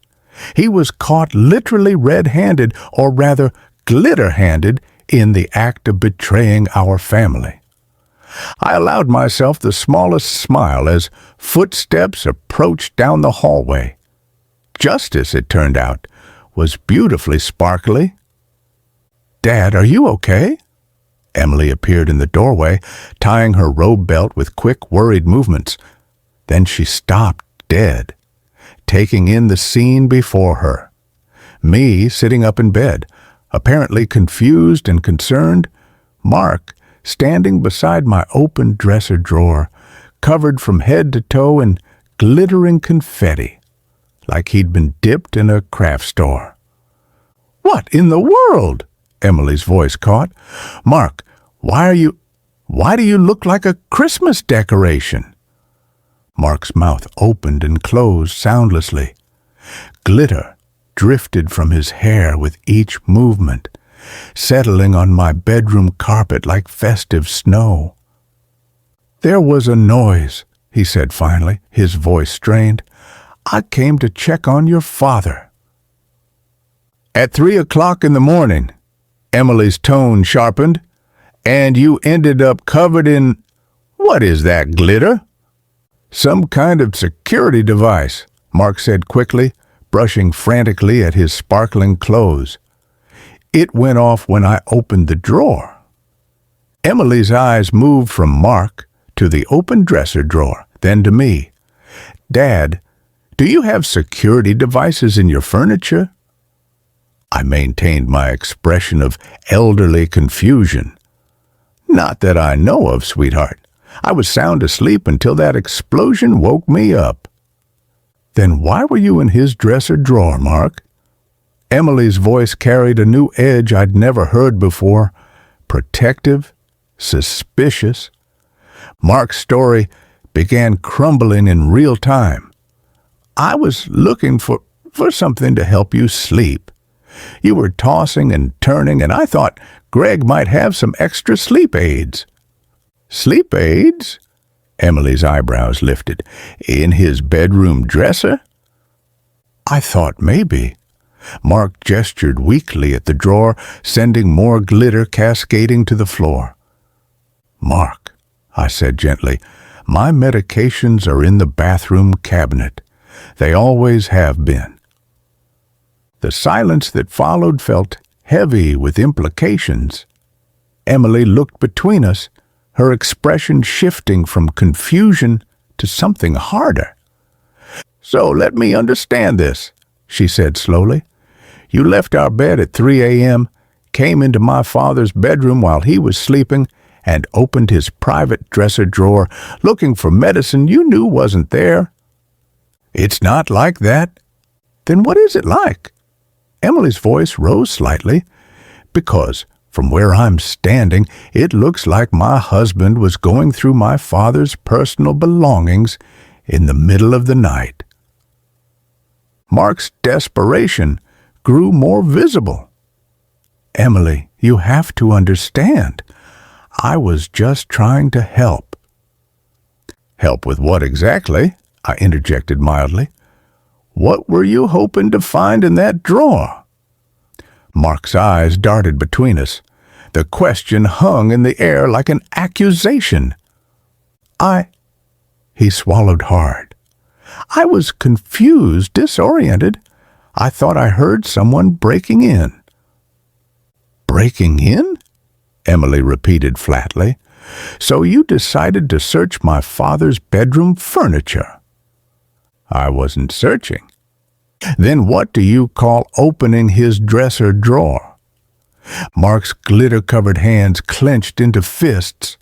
He was caught literally red-handed, or rather glitter-handed, in the act of betraying our family. I allowed myself the smallest smile as footsteps approached down the hallway. Justice, it turned out, was beautifully sparkly. "Dad, are you okay?" Emily appeared in the doorway, tying her robe belt with quick, worried movements. Then she stopped dead, taking in the scene before her. Me sitting up in bed, apparently confused and concerned. Mark standing beside my open dresser drawer, covered from head to toe in glittering confetti, like he'd been dipped in a craft store. "What in the world?" Emily's voice caught. "Mark, why do you look like a Christmas decoration?" Mark's mouth opened and closed soundlessly. Glitter drifted from his hair with each movement, settling on my bedroom carpet like festive snow. "There was a noise," he said finally, his voice strained. "I came to check on your father." "At 3 o'clock in the morning," Emily's tone sharpened, "and you ended up covered in... what is that glitter?" "Some kind of security device," Mark said quickly, brushing frantically at his sparkling clothes. "It went off when I opened the drawer." Emily's eyes moved from Mark to the open dresser drawer, then to me. "Dad, do you have security devices in your furniture?" I maintained my expression of elderly confusion. "Not that I know of, sweetheart. I was sound asleep until that explosion woke me up." "Then why were you in his dresser drawer, Mark?" Emily's voice carried a new edge I'd never heard before, protective, suspicious. Mark's story began crumbling in real time. "I was looking for something to help you sleep. You were tossing and turning, and I thought Greg might have some extra sleep aids." "Sleep aids?" Emily's eyebrows lifted. "In his bedroom dresser?" "I thought maybe." Mark gestured weakly at the drawer, sending more glitter cascading to the floor. "Mark," I said gently, "my medications are in the bathroom cabinet. They always have been." The silence that followed felt heavy with implications. Emily looked between us, her expression shifting from confusion to something harder. "So let me understand this," she said slowly. "You left our bed at 3 a.m., came into my father's bedroom while he was sleeping, and opened his private dresser drawer looking for medicine you knew wasn't there." "It's not like that." "Then what is it like?" Emily's voice rose slightly. "Because from where I'm standing, it looks like my husband was going through my father's personal belongings in the middle of the night." Mark's desperation grew more visible. "Emily, you have to understand. I was just trying to help." "Help with what exactly?" I interjected mildly. "What were you hoping to find in that drawer?" Mark's eyes darted between us. The question hung in the air like an accusation. He swallowed hard. "I was confused, disoriented. I thought I heard someone breaking in." "Breaking in?" Emily repeated flatly. "So you decided to search my father's bedroom furniture?" "I wasn't searching." "Then what do you call opening his dresser drawer?" Mark's glitter-covered hands clenched into fists.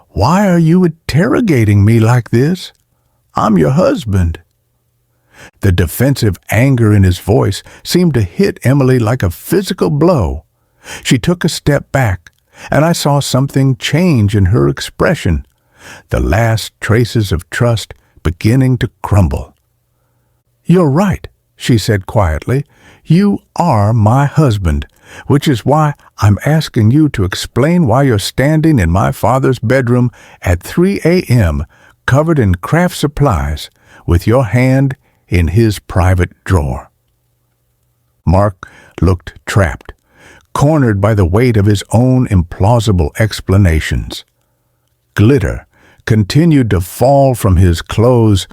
"Why are you interrogating me like this? I'm your husband." The defensive anger in his voice seemed to hit Emily like a physical blow. She took a step back, and I saw something change in her expression, the last traces of trust beginning to crumble. "You're right," she said quietly. "You are my husband, which is why I'm asking you to explain why you're standing in my father's bedroom at 3 a.m., covered in craft supplies, with your hand in his private drawer." Mark looked trapped, cornered by the weight of his own implausible explanations. Glitter continued to fall from his clothes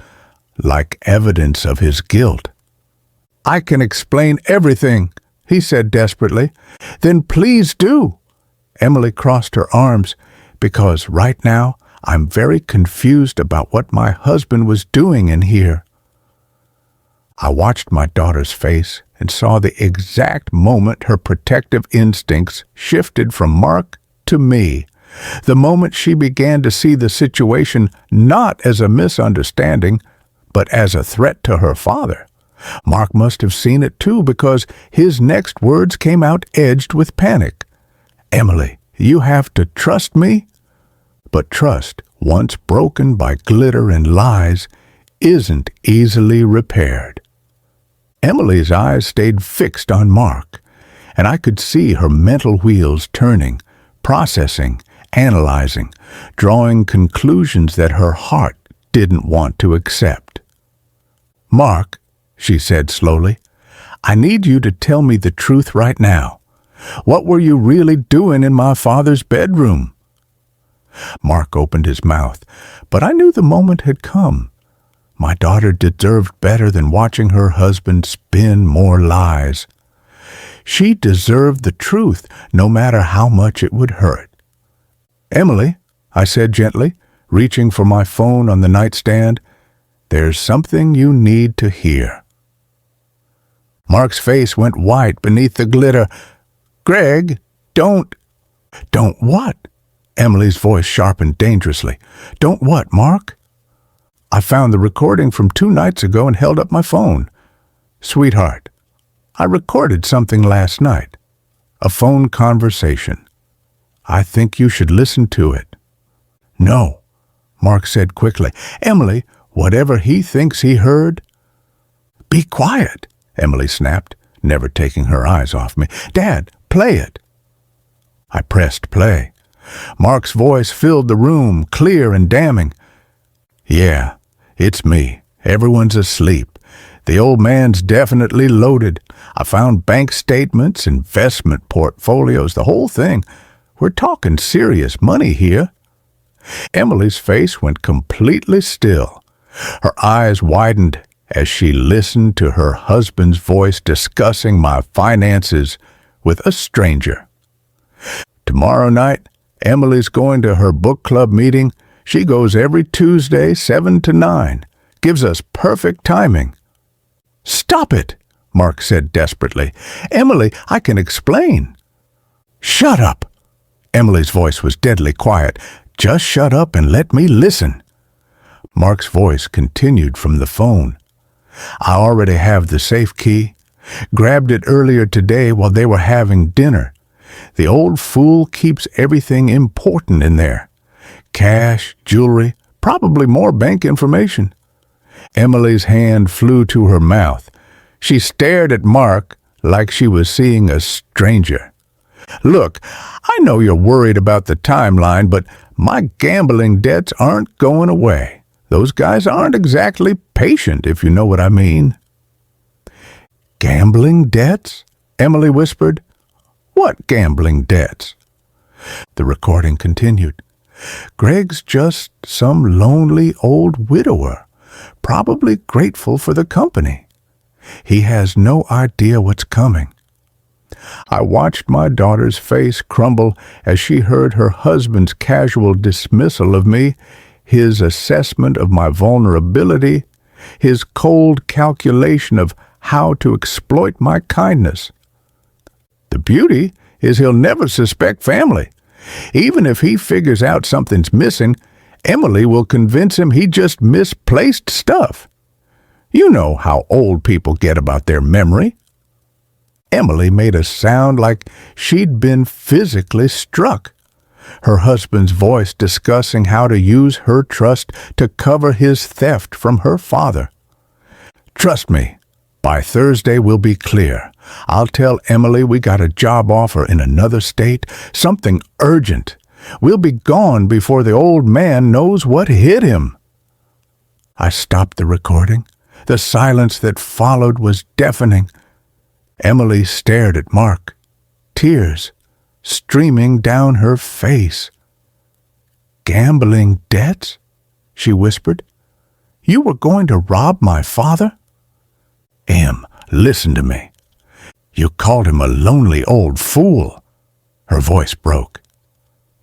like evidence of his guilt. "I can explain everything," he said desperately. "Then please do." Emily crossed her arms. "Because right now I'm very confused about what my husband was doing in here." I watched my daughter's face and saw the exact moment her protective instincts shifted from Mark to me. The moment she began to see the situation not as a misunderstanding, but as a threat to her father. Mark must have seen it too, because his next words came out edged with panic. "Emily, you have to trust me." But trust, once broken by glitter and lies, isn't easily repaired. Emily's eyes stayed fixed on Mark, and I could see her mental wheels turning, processing, analyzing, drawing conclusions that her heart didn't want to accept. "Mark," she said slowly, "I need you to tell me the truth right now. What were you really doing in my father's bedroom?" Mark opened his mouth, but I knew the moment had come. My daughter deserved better than watching her husband spin more lies. She deserved the truth, no matter how much it would hurt. "Emily," I said gently, reaching for my phone on the nightstand, "there's something you need to hear." Mark's face went white beneath the glitter. "Greg, don't..." "Don't what?" Emily's voice sharpened dangerously. "Don't what, Mark?" I found the recording from 2 nights ago and held up my phone. "Sweetheart, I recorded something last night. A phone conversation. I think you should listen to it." "No," Mark said quickly. "Emily, whatever he thinks he heard..." "Be quiet," Emily snapped. never taking her eyes off me. "Dad, play it." I pressed play. Mark's voice filled the room, clear and damning. "Yeah, it's me. Everyone's asleep. The old man's definitely loaded. I found bank statements, investment portfolios, the whole thing. We're talking serious money here." Emily's face went completely still. Her eyes widened as she listened to her husband's voice discussing my finances with a stranger. "Tomorrow night, Emily's going to her book club meeting. She goes every Tuesday, 7 to 9. Gives us perfect timing." "Stop it," Mark said desperately. "Emily, I can explain." "Shut up." Emily's voice was deadly quiet. "Just shut up and let me listen." Mark's voice continued from the phone. "I already have the safe key. Grabbed it earlier today while they were having dinner. The old fool keeps everything important in there. Cash, jewelry, probably more bank information." Emily's hand flew to her mouth. She stared at Mark like she was seeing a stranger. "Look, I know you're worried about the timeline, but my gambling debts aren't going away. Those guys aren't exactly patient, if you know what I mean." "Gambling debts?" Emily whispered. "What gambling debts?" The recording continued. "Greg's just some lonely old widower, probably grateful for the company. He has no idea what's coming." I watched my daughter's face crumble as she heard her husband's casual dismissal of me, his assessment of my vulnerability, his cold calculation of how to exploit my kindness. The beauty is he'll never suspect family. Even if he figures out something's missing, Emily will convince him he just misplaced stuff. You know how old people get about their memory. Emily made a sound like she'd been physically struck. Her husband's voice discussing how to use her trust to cover his theft from her father. "Trust me, by Thursday we'll be clear. I'll tell Emily we got a job offer in another state, something urgent. We'll be gone before the old man knows what hit him." I stopped the recording. The silence that followed was deafening. Emily stared at Mark, tears streaming down her face. "Gambling debts?" she whispered. "You were going to rob my father?" "Em, listen to me. You called him a lonely old fool." Her voice broke.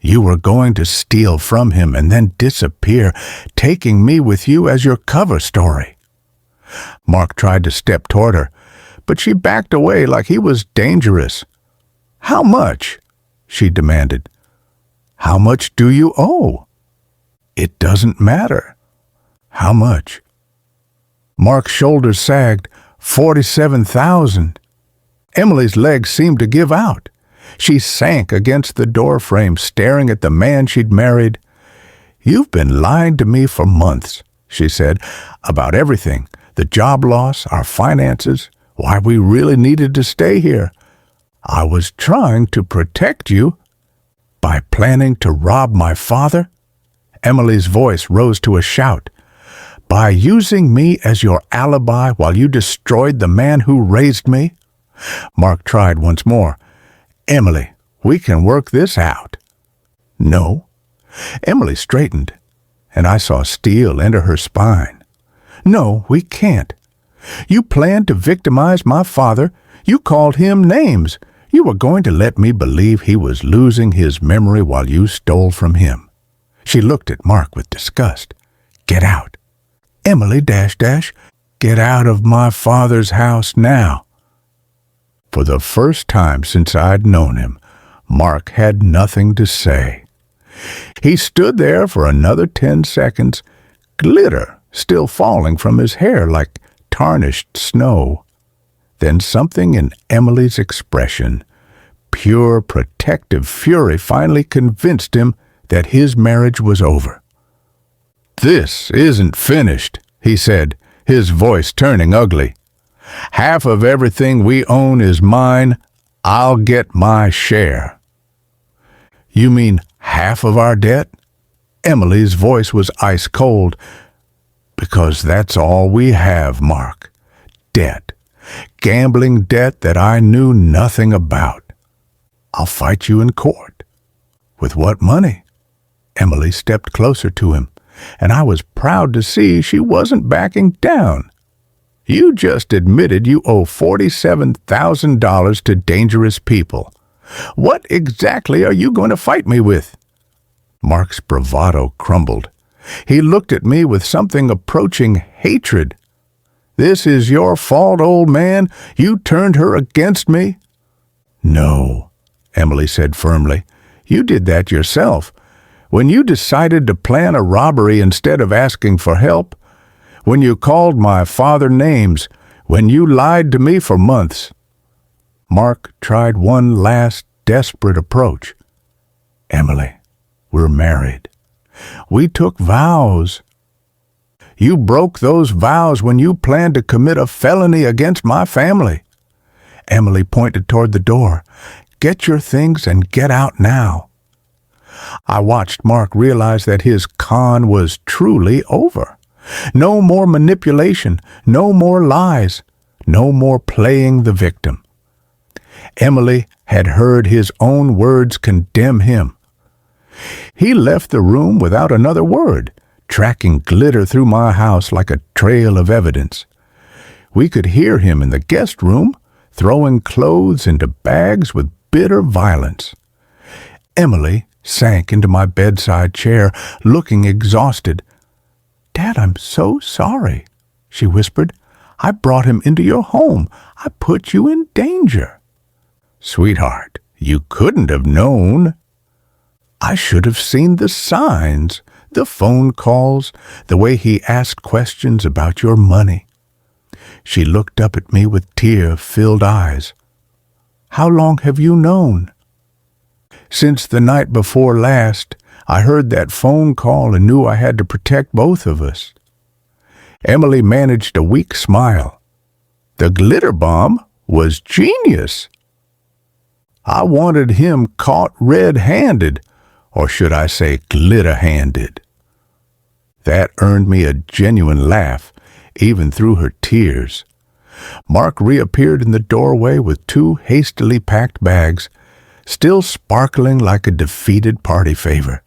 "You were going to steal from him and then disappear, taking me with you as your cover story." Mark tried to step toward her, but she backed away like he was dangerous. "How much?" she demanded. "How much do you owe?" "It doesn't matter." "How much?" Mark's shoulders sagged. 47,000. Emily's legs seemed to give out. She sank against the doorframe, staring at the man she'd married. "You've been lying to me for months," she said, "about everything. The job loss, our finances, why we really needed to stay here. I was trying to protect you." "By planning to rob my father?" Emily's voice rose to a shout. "By using me as your alibi while you destroyed the man who raised me?" Mark tried once more. "Emily, we can work this out." "No." Emily straightened, and I saw steel enter her spine. "No, we can't. You planned to victimize my father. You called him names. You were going to let me believe he was losing his memory while you stole from him." She looked at Mark with disgust. "Get out. Emily, get out of my father's house now." For the first time since I'd known him, Mark had nothing to say. He stood there for another 10 seconds, glitter still falling from his hair like tarnished snow. Then something in Emily's expression, pure protective fury, finally convinced him that his marriage was over. "This isn't finished," he said, his voice turning ugly. Half of everything we own is mine. I'll get my share." "You mean half of our debt?" Emily's voice was ice cold. "Because that's all we have, Mark. Debt. Gambling debt that I knew nothing about. I'll fight you in court." "With what money?" Emily stepped closer to him, and I was proud to see she wasn't backing down. "You just admitted you owe $47,000 to dangerous people. What exactly are you going to fight me with?" Mark's bravado crumbled. He looked at me with something approaching hatred. "This is your fault, old man. You turned her against me." "No," Emily said firmly. "You did that yourself. When you decided to plan a robbery instead of asking for help, when you called my father names, when you lied to me for months." Mark tried one last desperate approach. "Emily, we're married. We took vows. You broke those vows when you planned to commit a felony against my family." Emily pointed toward the door. "Get your things and get out now." I watched Mark realize that his con was truly over. No more manipulation, no more lies, no more playing the victim. Emily had heard his own words condemn him. He left the room without another word, tracking glitter through my house like a trail of evidence. We could hear him in the guest room, throwing clothes into bags with bitter violence. Emily sank into my bedside chair, looking exhausted. "Dad, I'm so sorry," she whispered. "I brought him into your home. I put you in danger." "Sweetheart, you couldn't have known." "I should have seen the signs, the phone calls, the way he asked questions about your money." She looked up at me with tear-filled eyes. "How long have you known?" "Since the night before last. I heard that phone call and knew I had to protect both of us." Emily managed a weak smile. "The glitter bomb was genius." "I wanted him caught red-handed, or should I say glitter-handed." That earned me a genuine laugh, even through her tears. Mark reappeared in the doorway with 2 hastily packed bags, still sparkling like a defeated party favor.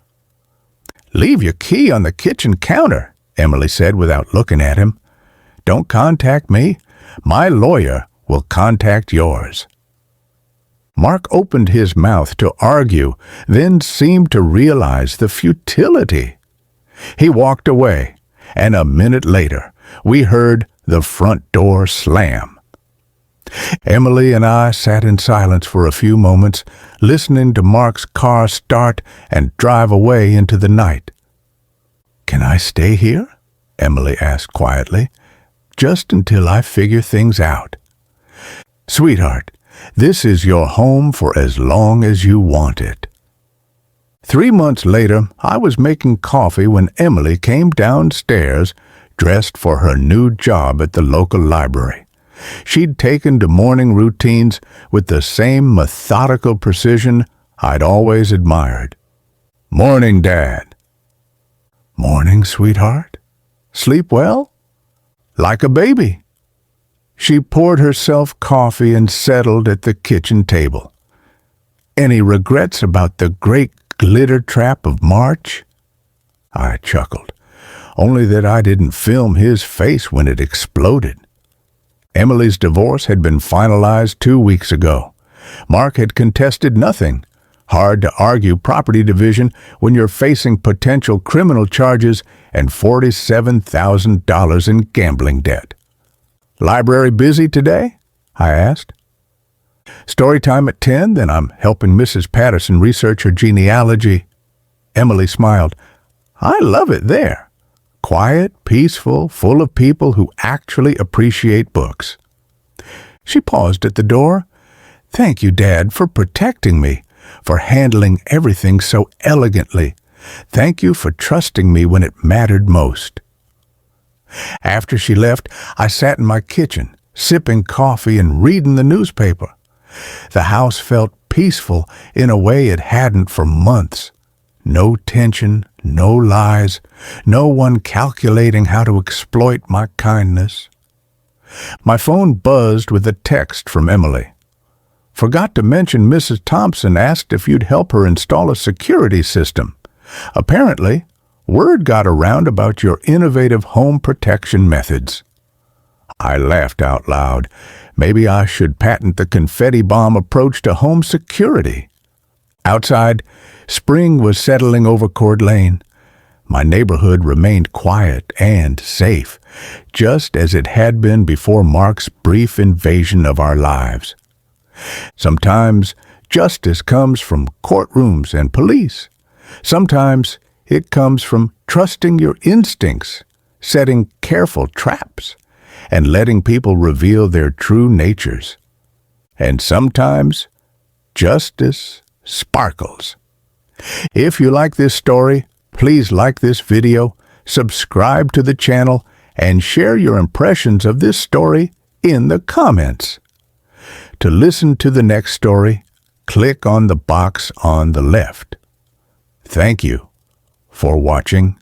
"Leave your key on the kitchen counter," Emily said without looking at him. "Don't contact me. My lawyer will contact yours." Mark opened his mouth to argue, then seemed to realize the futility. He walked away, and a minute later, we heard the front door slam. Emily and I sat in silence for a few moments, listening to Mark's car start and drive away into the night. "Can I stay here?" Emily asked quietly. "Just until I figure things out." "Sweetheart, this is your home for as long as you want it." 3 months later, I was making coffee when Emily came downstairs, dressed for her new job at the local library. She'd taken to morning routines with the same methodical precision I'd always admired. "Morning, Dad." "Morning, sweetheart. Sleep well?" "Like a baby." She poured herself coffee and settled at the kitchen table. "Any regrets about the great glitter trap of March?" I chuckled. Only that I didn't film his face when it exploded. Emily's divorce had been finalized 2 weeks ago. Mark had contested nothing. Hard to argue property division when you're facing potential criminal charges and $47,000 in gambling debt. "Library busy today?" I asked. "Story time at 10, then I'm helping Mrs. Patterson research her genealogy." Emily smiled. "I love it there. Quiet, peaceful, full of people who actually appreciate books." She paused at the door. "Thank you, Dad, for protecting me, for handling everything so elegantly. Thank you for trusting me when it mattered most." After she left, I sat in my kitchen, sipping coffee and reading the newspaper. The house felt peaceful in a way it hadn't for months. No tension, no lies, no one calculating how to exploit my kindness. My phone buzzed with a text from Emily. Forgot to mention Mrs. Thompson asked if you'd help her install a security system. Apparently, word got around about your innovative home protection methods. I laughed out loud. Maybe I should patent the confetti bomb approach to home security. Outside, spring was settling over Court Lane. My neighborhood remained quiet and safe, just as it had been before Mark's brief invasion of our lives. Sometimes justice comes from courtrooms and police. Sometimes it comes from trusting your instincts, setting careful traps, and letting people reveal their true natures. And sometimes justice sparkles. If you like this story, please like this video, subscribe to the channel, and share your impressions of this story in the comments. To listen to the next story, click on the box on the left. Thank you for watching.